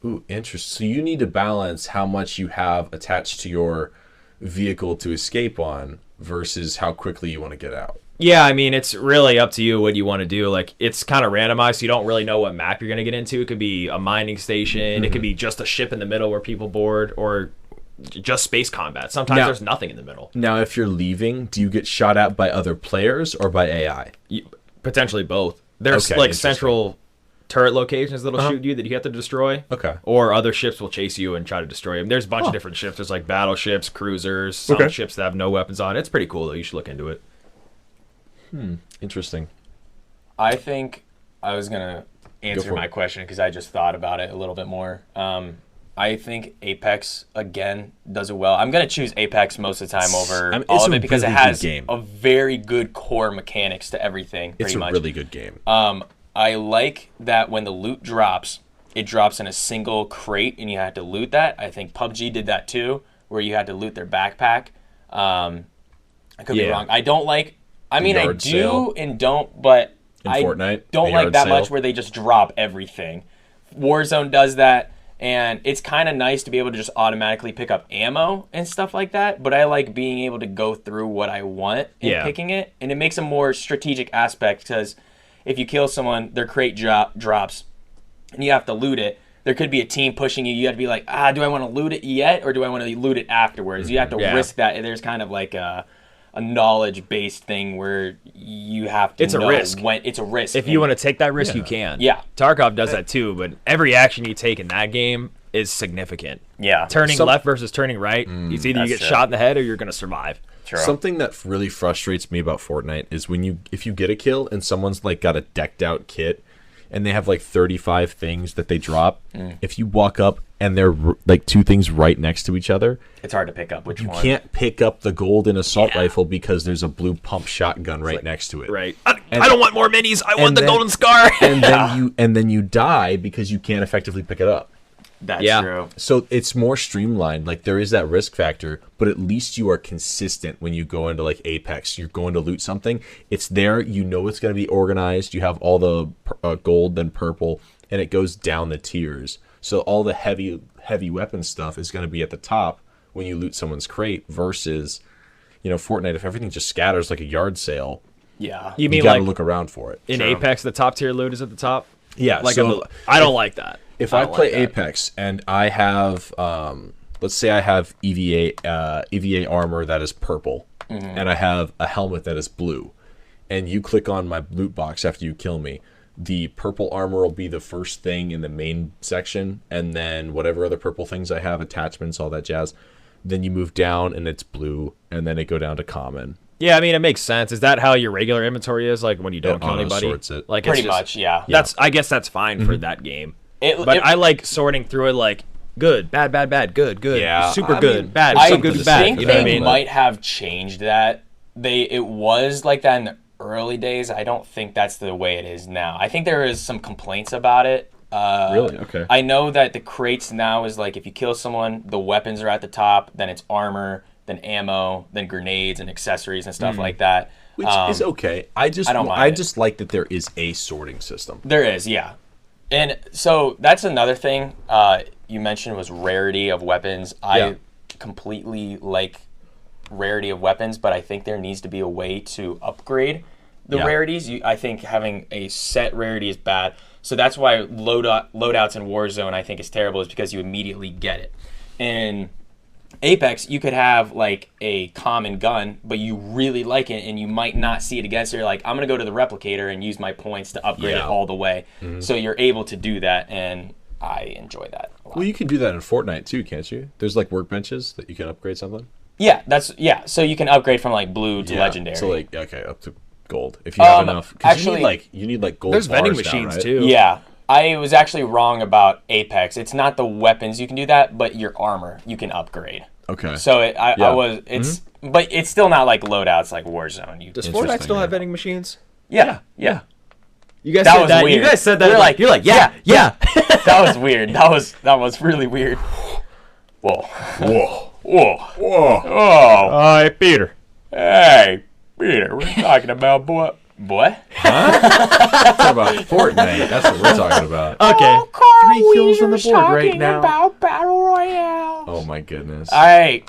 Ooh, interesting. So you need to balance how much you have attached to your vehicle to escape on versus how quickly you want to get out. Yeah, I mean, it's really up to you what you want to do. Like, it's kind of randomized, so you don't really know what map you're going to get into. It could be a mining station. It could be just a ship in the middle where people board, or just space combat. Sometimes there's nothing in the middle. Now, if you're leaving, do you get shot at by other players or by AI? Potentially both. There's central turret locations that'll shoot you that you have to destroy. Okay. Or other ships will chase you and try to destroy them. There's a bunch of different ships. There's like battleships, cruisers, some ships that have no weapons on. It's pretty cool, though. You should look into it. Interesting. I think I was going to answer my question because I just thought about it a little bit more. I think Apex, again, does it well. I'm going to choose Apex most of the time over all of it because it has a very good core mechanics to everything, pretty much. It's a really good game. I like that when the loot drops, it drops in a single crate and you have to loot that. I think PUBG did that too, where you had to loot their backpack. I could be wrong. I don't like... I mean, I do and don't, but I don't like that much where they just drop everything. Warzone does that, and it's kind of nice to be able to just automatically pick up ammo and stuff like that, but I like being able to go through what I want and picking it, and it makes a more strategic aspect because if you kill someone, their crate drops, and you have to loot it. There could be a team pushing you. You have to be like, do I want to loot it yet, or do I want to loot it afterwards? You have to risk that, and there's kind of like a knowledge-based thing where you have to know when it's a risk. If you want to take that risk, you can. Yeah. Tarkov does that too, but every action you take in that game is significant. Yeah. Turning left versus turning right, it's either you get shot in the head or you're going to survive. True. Something that really frustrates me about Fortnite is if you get a kill and someone's like got a decked out kit and they have like 35 things that they drop. If you walk up and they're like 2 things right next to each other, It's hard to pick up which you one. can't pick up the golden assault rifle because there's a blue pump shotgun right next to it. Right. I don't want more minis. I want the then- golden scar. And then you die because you can't effectively pick it up. That's Yeah. true. So it's more streamlined. Like there is that risk factor, but at least you are consistent when you go into like Apex. You're going to loot something. It's there. You know it's going to be organized. You have all the gold, then purple, and it goes down the tiers. So all the heavy weapon stuff is going to be at the top when you loot someone's crate versus, Fortnite. If everything just scatters like a yard sale, Yeah. You you mean got to like look around for it. in Apex, the top tier loot is at the top? Yeah. Like so I don't like that. if I don't play like that. Apex and I have, let's say I have EVA armor that is purple, and I have a helmet that is blue, and you click on my loot box after you kill me, the purple armor will be the first thing in the main section, and then whatever other purple things I have, attachments, all that jazz. Then you move down and it's blue, and then it go down to common. Yeah, I mean, it makes sense. Is that how your regular inventory is? Like when you don't It kill anybody? auto-sorts it. Like Pretty it's just- much, yeah. I guess that's fine for that game. It- But it- I like sorting through it like good, bad, bad, bad, good, good, Yeah, super I good, mean, bad, I so good, bad. think You know what I they mean? might have changed that. It was like that in the early days. I don't think that's the way it is now. I think there is some complaints about it. Really? Okay. I know that the crates now is like if you kill someone, the weapons are at the top, then it's armor, then ammo, then grenades and accessories and stuff like that. Which is okay. I don't mind I it. just like that there is a sorting system. There is, yeah. And so that's another thing you mentioned was rarity of weapons. Yeah. I completely like rarity of weapons, but I think there needs to be a way to upgrade the Yeah. rarities. I think having a set rarity is bad. So that's why loadouts in Warzone I think is terrible, is because you immediately get it. In Apex, you could have like a common gun, but you really like it and you might not see it again. So you're like, I'm going to go to the replicator and use my points to upgrade it Yeah. all the way. So you're able to do that, and I enjoy that a lot. Well, you can do that in Fortnite too, can't you? There's like workbenches that you can upgrade something. Yeah. So you can upgrade from like blue to legendary. So like up to gold if you have enough. 'Cause actually, you need like gold. There's vending bars now, machines right? too. yeah. I was actually wrong about Apex. It's not the weapons you can do that, but your armor you can upgrade. Okay. So Yeah. but it's still not like loadouts like Warzone. Does Interesting, Fortnite still have yeah. vending machines? Yeah. You guys That said was that. weird. You guys said that. You're like, you're like, yeah. That was weird. That was really weird. Whoa. Whoa. Oh. Hi, Peter. Hey, Peter. We're talking about what? Talk about Fortnite. That's what we're talking about. Okay. Carl 3 kills on the board right now. About Battle Royale. Oh my goodness. All right.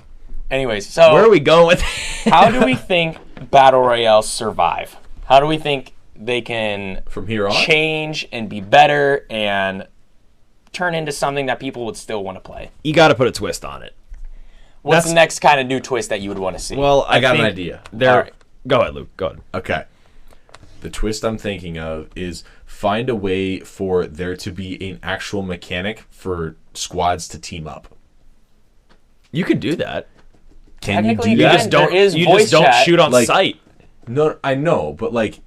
Anyways, so Where are we going with how do we think Battle Royales survive? How do we think they can From here on, change and be better and turn into something that people would still want to play? You got to put a twist on it. What's That's- the next kind of new twist that you would want to see? Well, I got an think idea. There. All right. Go ahead, Luke. Go ahead. Okay. The twist I'm thinking of is find a way for there to be an actual mechanic for squads to team up. You can do that. Can you Technically, do You Yeah, that? just there don't. is You voice just don't chat. shoot on Like- sight. No, I know, but like,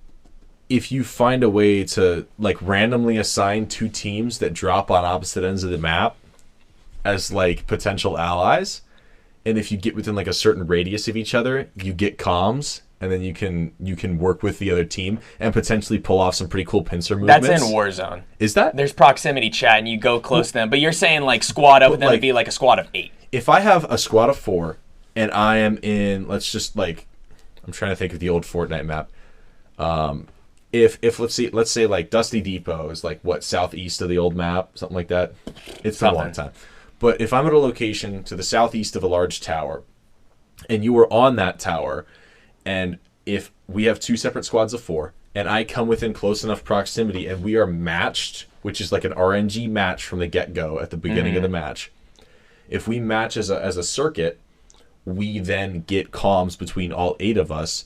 if you find a way to like randomly assign 2 teams that drop on opposite ends of the map as like potential allies, and if you get within like a certain radius of each other, you get comms, and then you can work with the other team and potentially pull off some pretty cool pincer movements. That's in Warzone. Is that? There's proximity chat, and you go close to them. But you're saying like squad up with them like- would be like a squad of 8. If I have a squad of 4 and I am in, let's just like, I'm trying to think of the old Fortnite map. If let's say like Dusty Depot is like what, southeast of the old map, something like that. It's been a long Something. time. But if I'm at a location to the southeast of a large tower, and you are on that tower, and if we have 2 separate squads of 4, and I come within close enough proximity, and we are matched, which is like an RNG match from the get-go at the beginning of the match. If we match as a circuit, we then get comms between all 8 of us,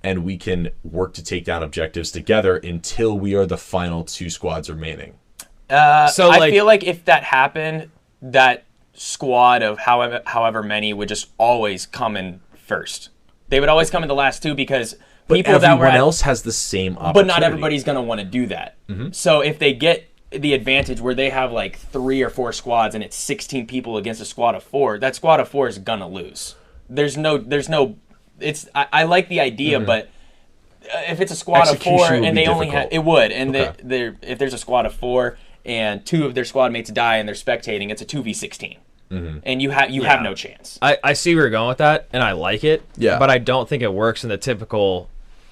and we can work to take down objectives together until we are the final 2 squads remaining. So, I like- feel like if that happened, that squad of however many would just always come in first. They would always come in the last 2 because But people that were everyone else has the same opportunity. But not everybody's going to want to do that. So if they get the advantage where they have like 3 or 4 squads and it's 16 people against a squad of 4, that squad of 4 is going to lose. I like the idea, but if it's a squad of 4 and they only have, it would. And if there's a squad of 4 and 2 of their squad mates die and they're spectating, it's a 2v16. And you have no chance. I see where you're going with that, and I like it. Yeah. But I don't think it works in the typical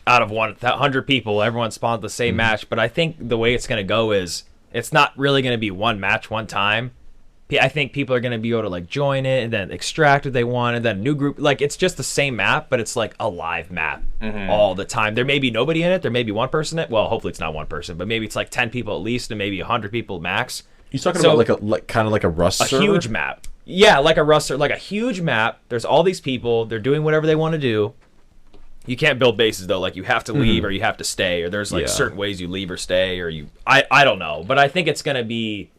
out of 100 people, everyone spawns the same match. But I think the way it's going to go is it's not really going to be one match one time. I think people are going to be able to like join it and then extract what they want and then a new group. Like it's just the same map, but it's like a live map all the time. There may be nobody in it. There may be one person in it. Well, hopefully it's not one person, but maybe it's like 10 people at least and maybe 100 people max. You're talking about kind of like a Rust server? Huge map. Yeah, like a Rust server, like a huge map. There's all these people. They're doing whatever they want to do. You can't build bases though. Like you have to leave or you have to stay, or there's like certain ways you leave or stay, or you. I don't know, but I think it's gonna be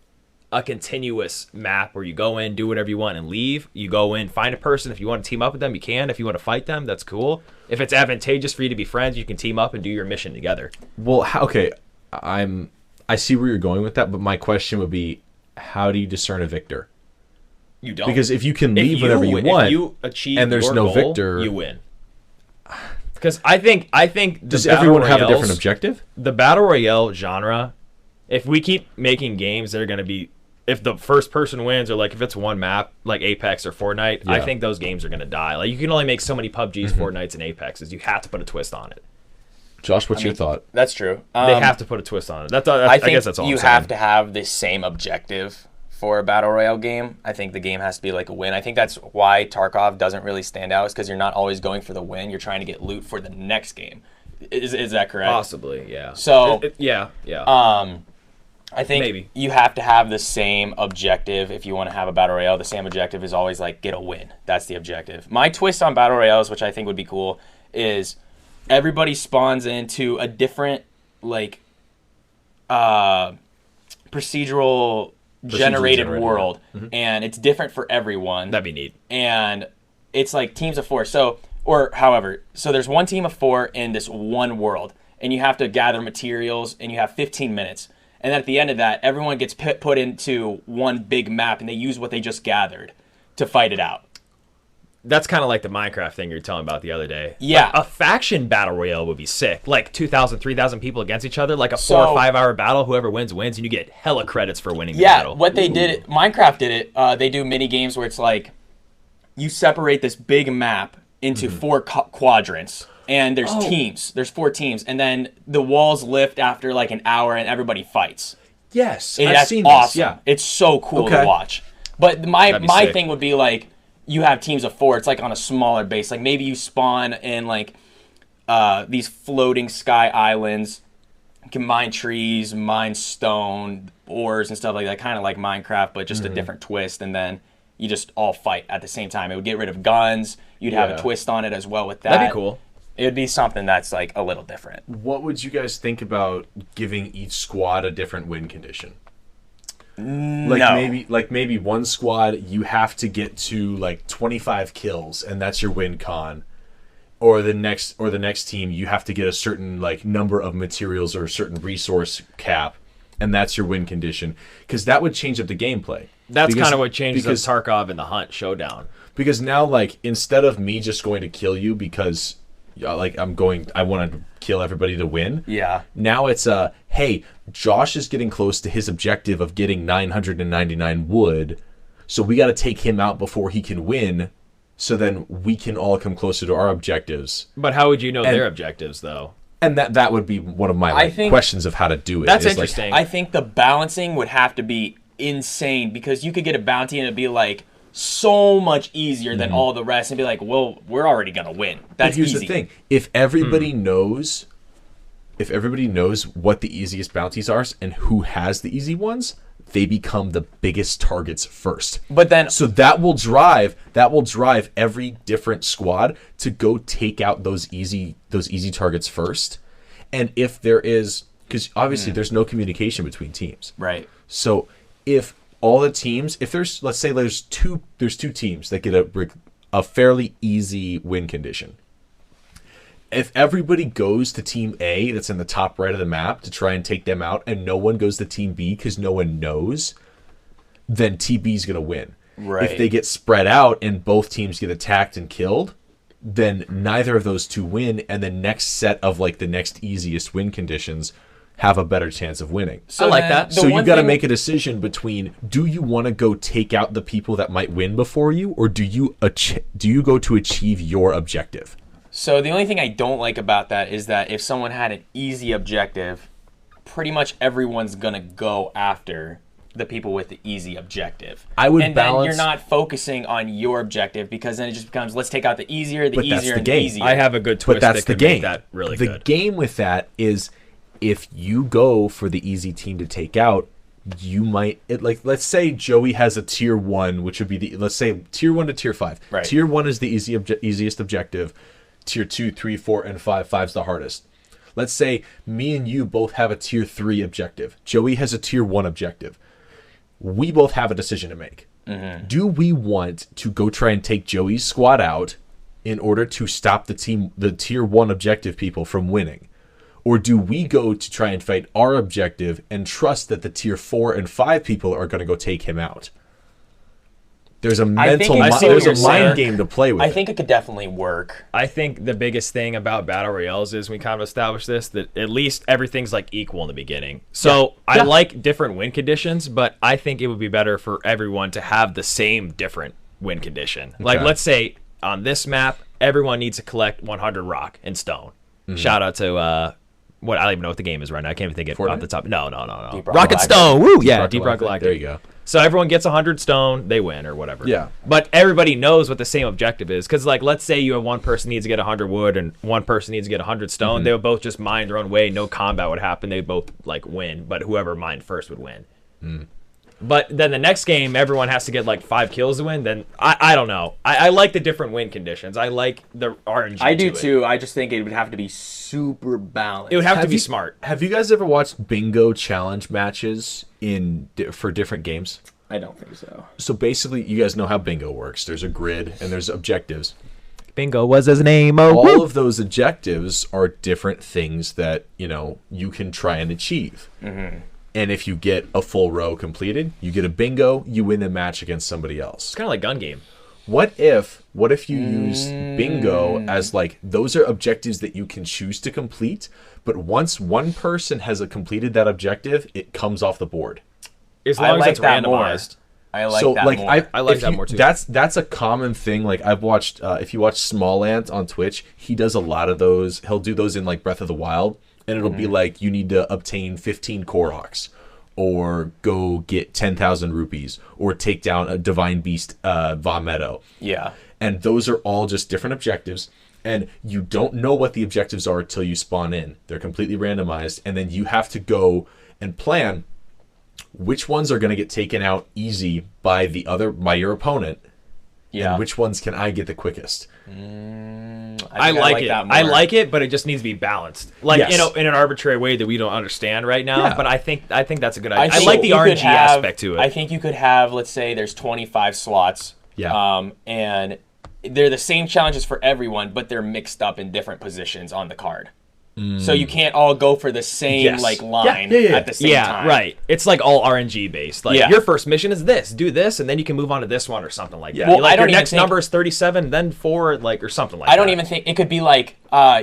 a continuous map where you go in, do whatever you want, and leave. You go in, find a person. If you want to team up with them, you can. If you want to fight them, that's cool. If it's advantageous for you to be friends, you can team up and do your mission together. Well, okay, I see where you're going with that, but my question would be, how do you discern a victor? You don't, because if you can leave whenever you want, if you achieve and there's your no goal, victor, you win. Because I think does everyone have a different objective? The battle royale genre, if we keep making games, they're going to be, if the first person wins, or like if it's one map like Apex or Fortnite, I think those games are going to die. Like you can only make so many PUBGs, Fortnites, and Apexes. You have to put a twist on it. Josh, what's your thought? That's true. They have to put a twist on it. I guess that's all you I'm saying. have to have the same objective for a battle royale game. I think the game has to be like a win. I think that's why Tarkov doesn't really stand out, is because you're not always going for the win. You're trying to get loot for the next game. Is that correct? Possibly, yeah. So yeah. I think Maybe. you have to have the same objective if you want to have a battle royale. The same objective is always like get a win. That's the objective. My twist on battle royales, which I think would be cool, is everybody spawns into a different like procedural generated world, and it's different for everyone. That'd be neat. And it's like teams of 4. So there's one team of 4 in this one world, and you have to gather materials, and you have 15 minutes. And then at the end of that, everyone gets put into one big map, and they use what they just gathered to fight it out. That's kind of like the Minecraft thing you were telling about the other day. Yeah. Like a faction battle royale would be sick. Like 2,000, 3,000 people against each other. Like a 4 or 5 hour battle. Whoever wins, wins. And you get hella credits for winning the battle. Yeah, what they did, Minecraft did it. They do mini games where it's like you separate this big map into 4 quadrants. And there's teams. There's 4 teams. And then the walls lift after like an hour and everybody fights. Yes, I've seen awesome. This. Yeah. It's so cool to watch. But my thing would be like, you have teams of 4. It's like on a smaller base. Like maybe you spawn in like these floating sky islands. You can mine trees, mine stone, ores and stuff like that. Kind of like Minecraft, but just a different twist. And then you just all fight at the same time. It would get rid of guns. You'd have a twist on it as well with that. That'd be cool. It would be something that's like a little different. What would you guys think about giving each squad a different win condition? Maybe one squad you have to get to like 25 kills and that's your win con, or the next team you have to get a certain like number of materials or a certain resource cap, and that's your win condition, because that would change up the gameplay. That's kind of what changes the Tarkov and the Hunt showdown. Because now, like, instead of me just going to kill you because like I want to kill everybody to win. Yeah. Now it's hey, Josh is getting close to his objective of getting 999 wood, so we got to take him out before he can win, so then we can all come closer to our objectives. But how would you know their objectives though? And that would be one of my questions of how to do it. That's interesting. I think the balancing would have to be insane, because you could get a bounty and it'd be like so much easier than all the rest, and be like, well, we're already gonna win. That's here's easy. the thing: if everybody knows what the easiest bounties are and who has the easy ones, they become the biggest targets first. But then, so that will drive every different squad to go take out those easy targets first. And if there is, because obviously there's no communication between teams, right? So if all the teams, if there's, let's say there's two teams that get a fairly easy win condition, if everybody goes to Team A that's in the top right of the map to try and take them out, and no one goes to Team B because no one knows, then Team B is going to win. Right. If they get spread out and both teams get attacked and killed, then neither of those two win, and the next set of like the next easiest win conditions have a better chance of winning. So I like that. So you got to make a decision between, do you want to go take out the people that might win before you, or do you go to achieve your objective? So the only thing I don't like about that is that if someone had an easy objective, pretty much everyone's going to go after the people with the easy objective. And then you're not focusing on your objective, because then it just becomes, let's take out the easier, the easier. I have a good twist but that's that the game. Make that really the good. game with that is, if you go for the easy team to take out, you might let's say Joey has a tier 1, which would be let's say tier 1 to tier 5. Right. Tier 1 is the easiest objective. Tier 2, 3, 4, and 5. 5's the hardest. Let's say me and you both have a tier 3 objective. Joey has a tier 1 objective. We both have a decision to make. Mm-hmm. Do we want to go try and take Joey's squad out in order to stop the tier 1 objective people from winning? Or do we go to try and fight our objective and trust that the tier 4 and 5 people are going to go take him out? There's a mind game to play with. I think it could definitely work. I think the biggest thing about battle royales is we kind of established this, that at least everything's like equal in the beginning. So I like different win conditions, but I think it would be better for everyone to have the same different win condition. Okay. Like, let's say on this map, everyone needs to collect 100 rock and stone. Mm-hmm. Shout out to what, I don't even know what the game is right now. I can't even think it off the top. No. Rock and Stone. Woo! Yeah, Deep Rock Galactic. There you go. So everyone gets 100 stone, they win or whatever. Yeah. But everybody knows what the same objective is. Because, like, let's say you have one person needs to get 100 wood and one person needs to get 100 stone. Mm-hmm. They would both just mine their own way. No combat would happen. They both, like, win. But whoever mined first would win. Mm. But then the next game, everyone has to get, like, 5 kills to win. Then, I don't know. I like the different win conditions. I like the RNG I do, too. I just think it would have to be super balanced. It would have to be smart. Have you guys ever watched bingo challenge matches for different games? I don't think so. So basically, you guys know how bingo works. There's a grid and there's objectives. Bingo was his name. Oh, all of those objectives are different things that, you can try and achieve. Mm-hmm. And if you get a full row completed, you get a bingo, you win the match against somebody else. It's kind of like gun game. What if you use bingo as like, those are objectives that you can choose to complete, but once one person has completed that objective, it comes off the board. As long as it's randomized. I like that more. I like that more too. That's a common thing. Like, I've watched, if you watch Small Ant on Twitch, he does a lot of those. He'll do those in like Breath of the Wild, and it'll be like, you need to obtain 15 Koroks, or go get 10,000 rupees, or take down a divine beast, Vomito. Yeah. And those are all just different objectives, and you don't know what the objectives are until you spawn in. They're completely randomized, and then you have to go and plan which ones are going to get taken out easy by your opponent, and which ones can I get the quickest. I like it. I like it, but it just needs to be balanced. Like, in an arbitrary way that we don't understand right now. Yeah. But I think that's a good idea. I like the RNG aspect to it. I think you could have, let's say there's 25 slots. Yeah. And they're the same challenges for everyone, but they're mixed up in different positions on the card. So you can't all go for the same line at the same time. Yeah, right. It's like all RNG based. Like, your first mission is this, do this, and then you can move on to this one or something like that. Well, like, your next number is 37, then 4, like, or something like that. I don't even think it could be like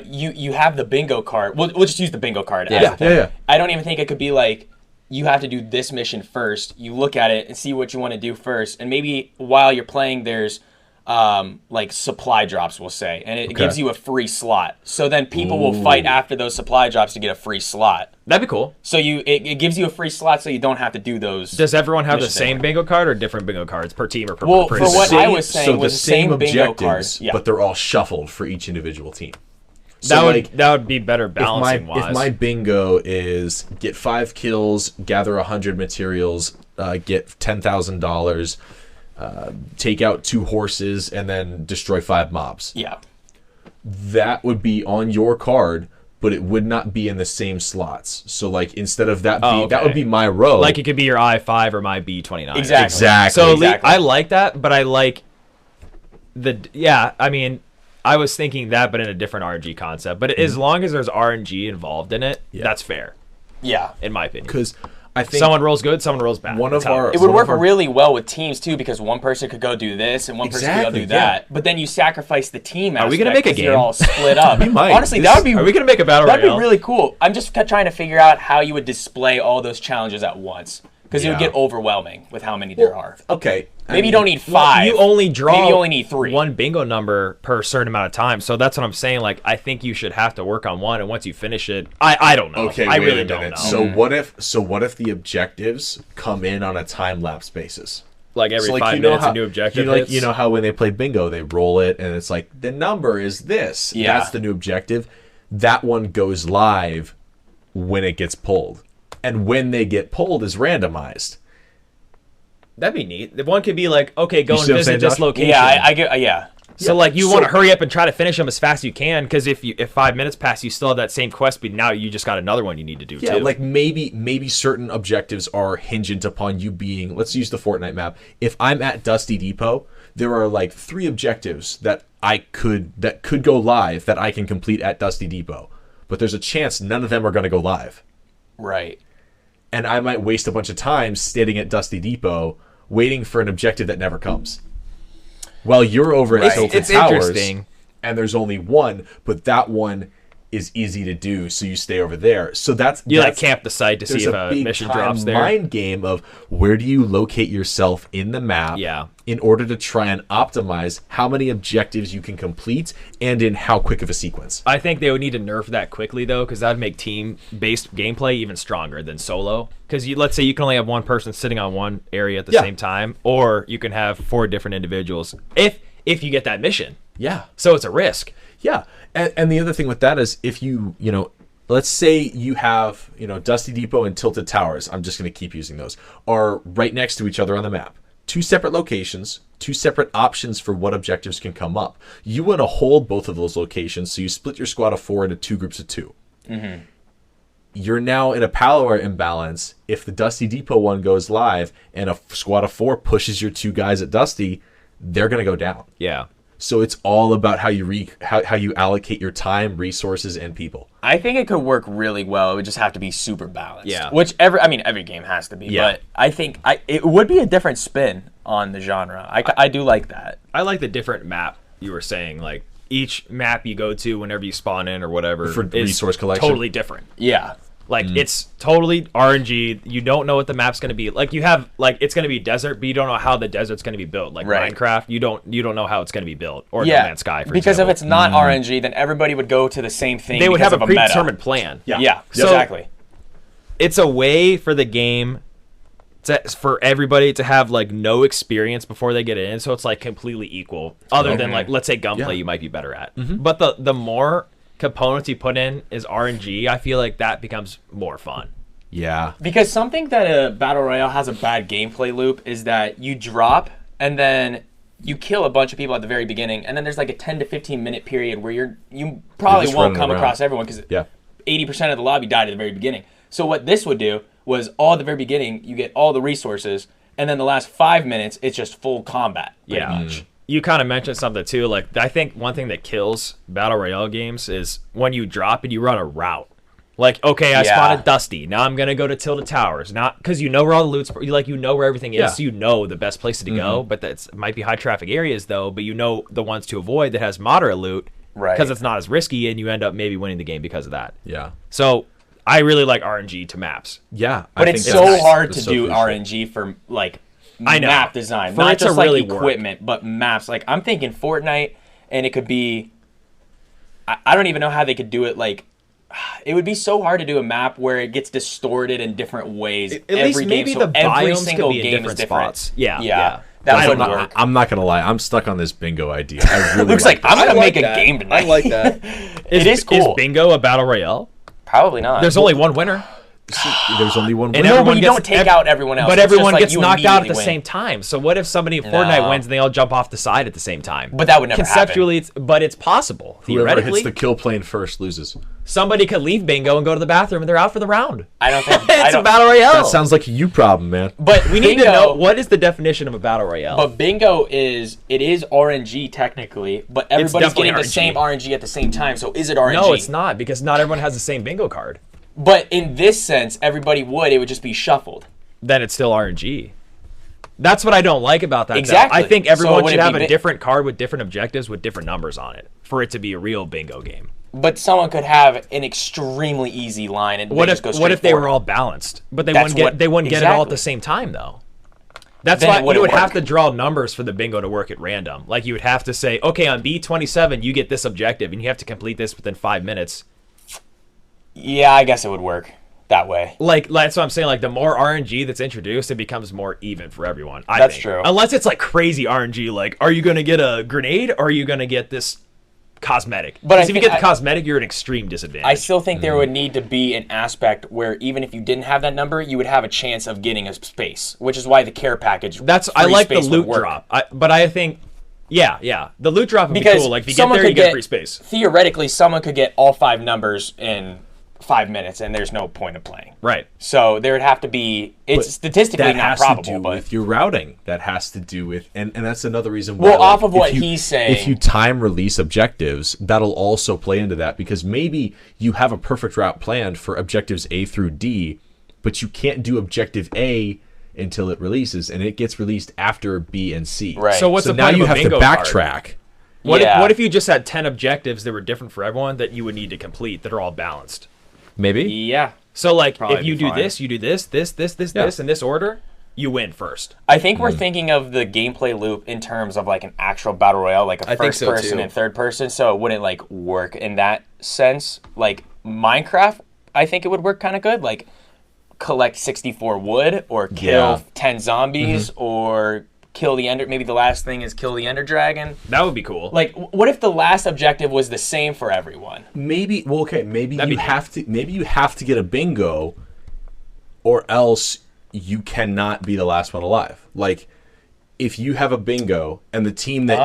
you have the bingo card. We'll just use the bingo card. Yeah. I don't even think it could be like, you have to do this mission first. You look at it and see what you want to do first, and maybe while you're playing, there's like supply drops, we'll say, and it gives you a free slot. So then people will fight after those supply drops to get a free slot. That'd be cool. So it gives you a free slot, so you don't have to do those. Does everyone have the same bingo card or different bingo cards per team or per person? For what I was saying was the same bingo cards, but they're all shuffled for each individual team. So that would be better balancing wise. If my bingo is get 5 kills, gather 100 materials, get $10,000. Take out 2 horses, and then destroy 5 mobs. Yeah. That would be on your card, but it would not be in the same slots. So, like, instead of that that would be my row. Like, it could be your I-5 or my B-29. Exactly. So, I like that, but I like I mean, I was thinking that, but in a different RNG concept. But as long as there's RNG involved in it, that's fair. Yeah, in my opinion. Because I think someone rolls good, someone rolls bad. It would work really well with teams too, because one person could go do this and one person could go do that. But then you sacrifice the team aspect. Are we gonna make a game? You're all split up. We might. Honestly, that would be. Are we gonna make a battle royale? That'd be really cool. I'm just trying to figure out how you would display all those challenges at once, because it would get overwhelming with how many there are. Okay. Maybe you don't need 5. You only draw. Maybe you only need 3. One bingo number per certain amount of time. So that's what I'm saying. Like, I think you should have to work on one, and once you finish it, I don't know. Okay, I wait really a minute. don't know. So what if the objectives come in on a time lapse basis? Like every So, 5 minutes, a new objective. You know how when they play bingo, they roll it, and it's like the number is this. Yeah. That's the new objective. That one goes live when it gets pulled, and when they get pulled is randomized. That'd be neat. The one could be like, okay, go and see what I'm visit saying, this Josh? location. Yeah, I get. Yeah. So like you want to hurry up and try to finish them as fast as you can, because if 5 minutes pass, you still have that same quest, but now you just got another one you need to do Yeah, too. like maybe certain objectives are hinged upon you being. Let's use the Fortnite map. If I'm at Dusty Depot, there are like 3 objectives that could go live that I can complete at Dusty Depot, but there's a chance none of them are going to go live. Right. And I might waste a bunch of time standing at Dusty Depot waiting for an objective that never comes. While you're over at Tilted It's Towers, interesting. and there's only one, but that one is easy to do, so you stay over there. So that's like camp the site to see if a big mission time drops there. mind game of where do you locate yourself in the map in order to try and optimize how many objectives you can complete and in how quick of a sequence. I think they would need to nerf that quickly though, because that would make team-based gameplay even stronger than solo. Because let's say you can only have one person sitting on one area at the same time, or you can have 4 different individuals if you get that mission. Yeah. So it's a risk. Yeah. And the other thing with that is if let's say you have, Dusty Depot and Tilted Towers, I'm just going to keep using those, are right next to each other on the map. 2 separate locations, 2 separate options for what objectives can come up. You want to hold both of those locations, so you split your squad of 4 into 2 groups of 2. Mm-hmm. You're now in a power imbalance. If the Dusty Depot one goes live and a squad of 4 pushes your 2 guys at Dusty, they're going to go down. Yeah. So it's all about how you how you allocate your time, resources, and people. I think it could work really well. It would just have to be super balanced. Yeah. Which every game has to be. Yeah. But I think it would be a different spin on the genre. I do like that. I like the different map you were saying. Like each map you go to whenever you spawn in or whatever For is resource collection. totally different. Yeah. Like it's totally RNG. You don't know what the map's going to be. Like you have it's going to be desert, but you don't know how the desert's going to be built. Like Right. Minecraft, you don't know how it's going to be built, or Yeah. No Man's Sky, for because example. if it's not RNG, then everybody would go to the same thing. They would because have a of meta. predetermined plan. Yeah. So- Exactly. It's a way for the game for everybody to have like no experience before they get in, so it's like completely equal. Other than like let's say gunplay, you might be better at. But the more components you put in is RNG, I feel like that becomes more fun. Yeah. Because something that a battle royale has a bad gameplay loop is that you drop and then you kill a bunch of people at the very beginning, and then there's like a 10 to 15 minute period where you probably just won't running come around. across everyone because 80% of the lobby died at the very beginning. So what this would do was all at the very beginning you get all the resources, and then the last 5 minutes it's just full combat. Pretty much. You kind of mentioned something too. Like I think one thing that kills battle royale games is when you drop and you run a route. Like, okay, I spotted Dusty. Now I'm gonna go to Tilted Towers. Not because you know where all the loot's. You know where everything is. So you know the best places to go. But it might be high traffic areas though. But you know the ones to avoid that has moderate loot. Right. Because it's not as risky, and you end up maybe winning the game because of that. Yeah. So I really like RNG to maps. Yeah. But I it's think so that's hard that's to so do crucial. RNG for like I know. map design, For not it to just like really work. equipment, but maps. Like I'm thinking Fortnite, and it could be. I don't even know how they could do it. Like, it would be so hard to do a map where it gets distorted in different ways. At least maybe the every biomes single could be in game is different different. spots. Yeah. That would I'm work. not, I'm not gonna lie. I'm stuck on this bingo idea. I really Looks like this. I'm gonna like make a that. game tonight. I like that. It is cool. Is bingo a battle royale? Probably not. There's only one winner. There's only one And winner. No, but everyone you gets- don't take out everyone else. But It's everyone just like gets you knocked out at the immediately win. same time. So what if somebody in Fortnite No. wins and they all jump off the side at the same time? But that would never Conceptually, it's possible. Whoever Theoretically, hits the kill plane first loses. somebody could leave bingo and go to the bathroom and they're out for the round. I don't think It's a battle royale. That sounds like a you problem, man. But we need to know what is the definition of a battle royale. But bingo is RNG technically, but everybody's definitely getting the RNG. same RNG at the same time. So is it RNG? No, it's not, because not everyone has the same bingo card. But in this sense, everybody would. It would just be shuffled. Then it's still RNG. That's what I don't like about that. though. Exactly. I think So everyone would should it have be a different card with different objectives with different numbers on it for it to be a real bingo game. But someone could have an extremely easy line and What they if just go straight what if they forward. were all balanced, but they That's wouldn't get it all at exactly. the same time though? That's Then why it you wouldn't would have work. to draw numbers for the bingo to work at random. Like you would have to say, okay, on B27 you get this objective and you have to complete this within 5 minutes. Yeah, I guess it would work that way. Like that's what I'm saying. Like the more RNG that's introduced, it becomes more even for everyone. I That's think. true. Unless it's like crazy RNG. Like, are you gonna get a grenade or are you gonna get this cosmetic? But I Because if you think get the cosmetic, you're at extreme disadvantage. I still think Mm. there would need to be an aspect where even if you didn't have that number, you would have a chance of getting a space, which is why the care package. I free like the space would loot work. drop. But I think, yeah, the loot drop would be Because cool. Like if you get someone there, you could get get free space. Theoretically, someone could get all 5 numbers in 5 minutes, and there's no point of playing. Right. So there would have to be. It's But statistically that not has probable, to do but with your routing. That has to do with, and that's another reason why. Well, off of if what you- he's saying- if you time release objectives, that'll also play into that because maybe you have a perfect route planned for objectives A through D, but you can't do objective A until it releases, and it gets released after B and C. Right. So what's So the now point you of a have to bingo card? backtrack. Yeah. What if you just had 10 objectives that were different for everyone that you would need to complete that are all balanced? Maybe. yeah. So like Probably if you be do fine. this, you do this, in this order, you win first. I think we're thinking of the gameplay loop in terms of like an actual battle royale, like a I think first so, person too. and third person, so it wouldn't like work in that sense. Like Minecraft, I think it would work kind of good. Like collect 64 wood or kill Yeah. 10 zombies or kill the ender. Maybe the last thing is kill the ender dragon. That would be cool. Like, what if the last objective was the same for everyone? Maybe. Well, okay. Maybe That'd you be have to. Maybe you have to get a bingo, or else you cannot be the last one alive. Like, if you have a bingo and the team that,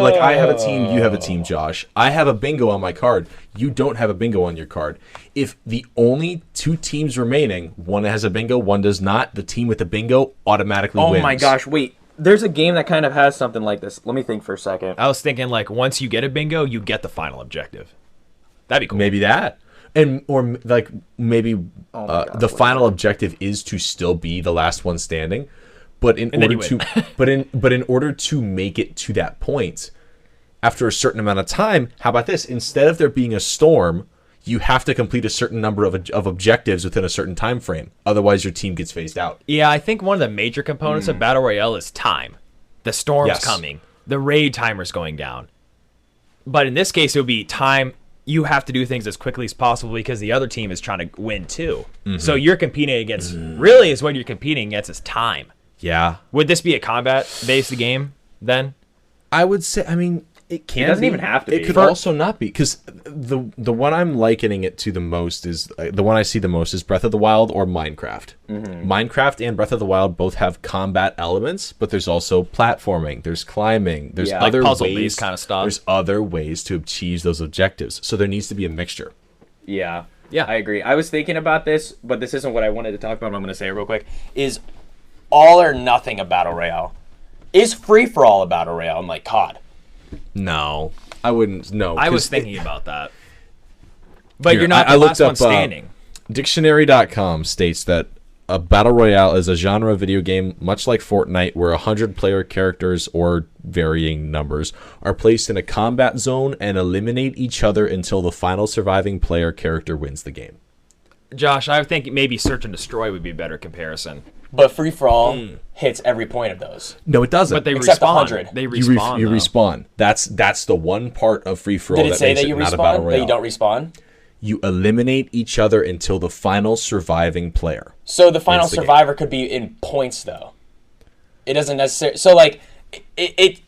like, I have a team, you have a team, Josh. I have a bingo on my card. You don't have a bingo on your card. If the only 2 teams remaining, one has a bingo, one does not, the team with the bingo automatically wins. Oh my gosh, wait. There's a game that kind of has something like this. Let me think for a second. I was thinking like once you get a bingo, you get the final objective. That'd be cool. Maybe that. And or like maybe gosh, the what final objective is to still be the last one standing, but in And then order you to but in order to make it to that point, after a certain amount of time, how about this? Instead of there being a storm, you have to complete a certain number of objectives within a certain time frame. Otherwise, your team gets phased out. Yeah, I think one of the major components of Battle Royale is time. The storm's Yes. coming. The raid timer's going down. But in this case, it would be time. You have to do things as quickly as possible because the other team is trying to win too. So you're competing against, really is what you're competing against is time. Yeah, Would this be a combat-based game then? I would say. I mean, it can. doesn't be. even have to It be. could also not be because the one I'm likening it to the most is the one I see the most is Breath of the Wild or Minecraft. Minecraft and Breath of the Wild both have combat elements, but there's also platforming. There's climbing. There's Yeah. other Like puzzle-based ways kind of stuff. There's other ways to achieve those objectives. So there needs to be a mixture. Yeah. Yeah. I agree. I was thinking about this, but this isn't what I wanted to talk about, but I'm going to say it real quick. Is all or nothing a battle royale? Is free for all a battle royale? I'm like, COD. No, I wouldn't. No, I was 'cause thinking about that. But Here, you're not I the looked last one up, standing. Dictionary.com states that a battle royale is a genre of video game much like Fortnite where 100 player characters or varying numbers are placed in a combat zone and eliminate each other until the final surviving player character wins the game. Josh, I think maybe Search and Destroy would be a better comparison. But free for all hits every point of those. No, it doesn't. But they Except respawn. 100. They you respawn. you though. respawn. That's the one part of free for all Did it that say makes that you it not a battle respawn? royale. That you don't respawn? You eliminate each other until the final surviving player. So the final Wins the game. survivor could be in points, though. It doesn't necessarily. So, like, it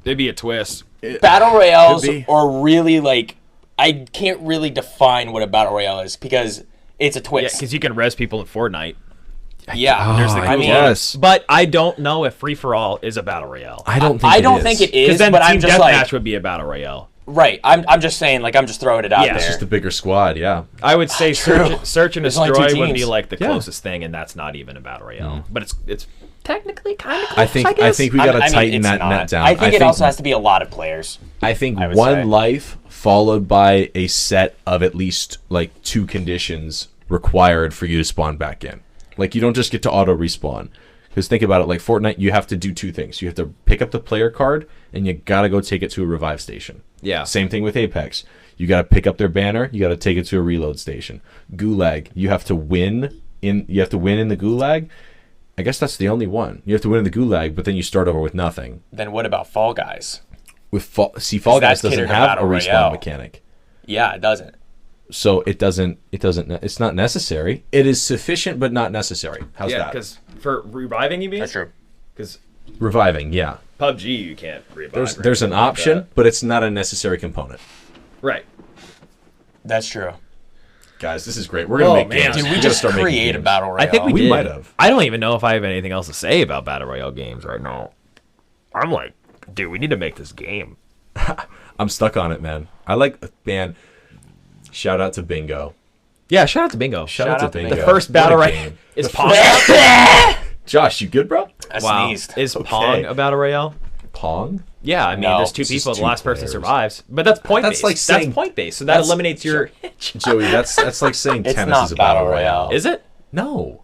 It'd be a twist. battle royales Could be. are really like I can't really define what a battle royale is because it's a Yeah, twist. because you can res people in Fortnite. Yeah, There's the I cool guess. But I don't know if free for all is a battle royale. I don't think I it don't is. think it Because is, then but team I'm just deathmatch like, would be a battle royale. right. I'm just saying, like, I'm just throwing it out Yeah. there. It's It's just a bigger squad, yeah. I would say True. search and There's only destroy two would be teams. like the Yeah. closest thing, and that's not even a battle royale. But it's technically kind of. I think we got to tighten it's that not. net down. I think it also has to be a lot of players. I think I would one say. life followed by a set of at least like 2 conditions required for you to spawn back in. Like you don't just get to auto respawn. Because think about it, like Fortnite, you have to do 2 things. You have to pick up the player card, and you gotta go take it to a revive station. Yeah. Same thing with Apex. You gotta pick up their banner. You gotta take it to a reload station. Gulag, you have to win in. You have to win in the Gulag. I guess that's the only one. You have to win in the Gulag, but then you start over with nothing. Then what about Fall Guys? With Fall Guys that's doesn't catered to have a Battle respawn Royale. mechanic. Yeah, it doesn't. So it doesn't. It's not necessary. It is sufficient, but not necessary. How's Yeah, that? because for reviving, you mean? That's true. Because Reviving, yeah. PUBG, you can't revive. or There's an anything like option, that. but it's not a necessary component. Right. That's true. Guys, this is great. We're gonna Oh, make man. games. Dude, We gotta just start making create a games. battle royale. I think we We did. might have. I don't even know if I have anything else to say about battle royale games right now. I'm like, dude, we need to make this game. I'm stuck on it, man. I like, man. Shout out to Bingo. Yeah, shout out to Bingo. Shout out to out to Bingo. The first What battle a royale game. is The Pong. Josh, you good, bro? I Wow, sneezed. is Okay. Pong a battle royale? Pong? Yeah, I mean, No, there's 2 it's just people. The 2 last person players. survives, but that's point That's based. like saying- that's point based, so that that's- eliminates your. Joey, that's like saying It's tennis not is a battle battle royale. royale. Is it? No.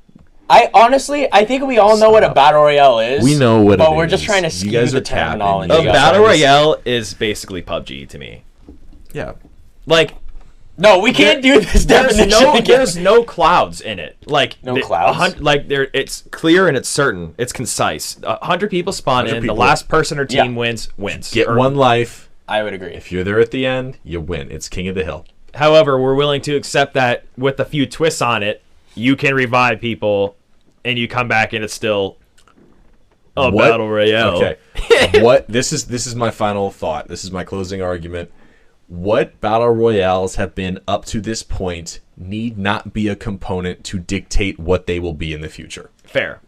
I honestly, I think we all know what a Stop. battle royale is. We know what but it we're just is. trying to You skew guys the are capping. terminology. You A guys battle are- royale is basically PUBG to me. Yeah. Like, No, we can't do this definition again. there's no clouds in it. Like No clouds? It's clear and it's certain. It's concise. 100 people spawn 100 in. people. The last person or team Yeah. wins. Get Or- one life. I would agree. If you're there at the end, you win. It's King of the Hill. However, we're willing to accept that with a few twists on it, you can revive people, and you come back and it's still a What? battle royale. Okay. This is my final thought. This is my closing argument. What battle royales have been up to this point need not be a component to dictate what they will be in the future. Fair.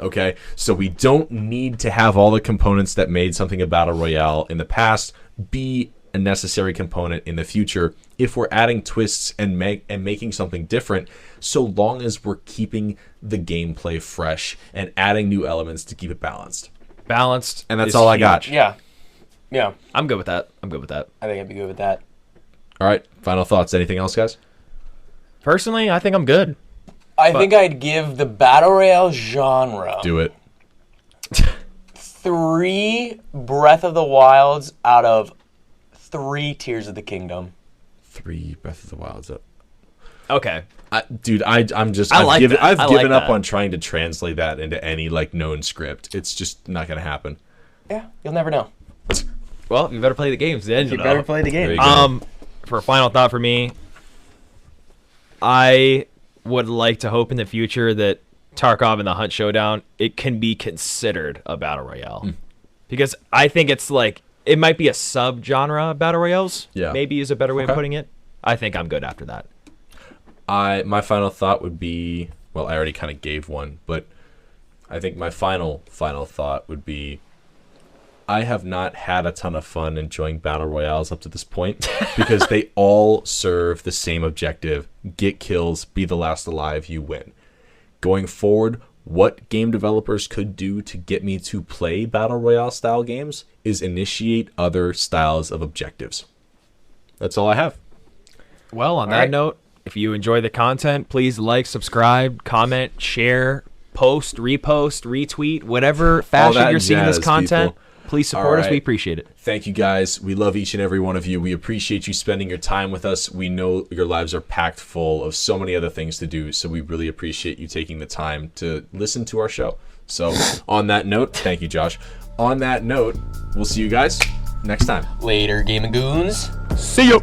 Okay? So we don't need to have all the components that made something a battle royale in the past be a necessary component in the future if we're adding twists and making something different, so long as we're keeping the gameplay fresh and adding new elements to keep it balanced. Balanced. And that's is all I huge. got. Yeah. Yeah. I'm good with that. I think I'd be good with that. All right, final thoughts. Anything else, guys? Personally, I think I'm good. I think I'd give the battle royale genre Do it. 3 Breath of the Wilds out of 3 Tears of the Kingdom. 3 Breath of the Wild's up. Okay. I'm just. I I've like given, that. I've I given like up that. on trying to translate that into any like known script. It's just not gonna happen. Yeah, you'll never know. Well, you better play the games then. You better play the There you game. go. For a final thought for me, I would like to hope in the future that Tarkov and the Hunt Showdown, it can be considered a battle royale. Because I think it's like, it might be a sub-genre of battle royales. Yeah. Maybe is a better way Okay. of putting it. I think I'm good after that. My final thought would be, well, I already kind of gave one, but I think my final thought would be, I have not had a ton of fun enjoying battle royales up to this point because they all serve the same objective: get kills, be the last alive, you win. Going forward, what game developers could do to get me to play battle royale style games is initiate other styles of objectives. That's all I have. Well, on that right. note, if you enjoy the content, please like, subscribe, comment, share, post, repost, retweet, whatever fashion that you're seeing this jazz, content. people. Please support All us. We right. appreciate it. Thank you, guys. We love each and every one of you. We appreciate you spending your time with us. We know your lives are packed full of so many other things to do, so we really appreciate you taking the time to listen to our show. So on that note, thank you, Josh. On that note, we'll see you guys next time. Later, Gaming Goons. See you.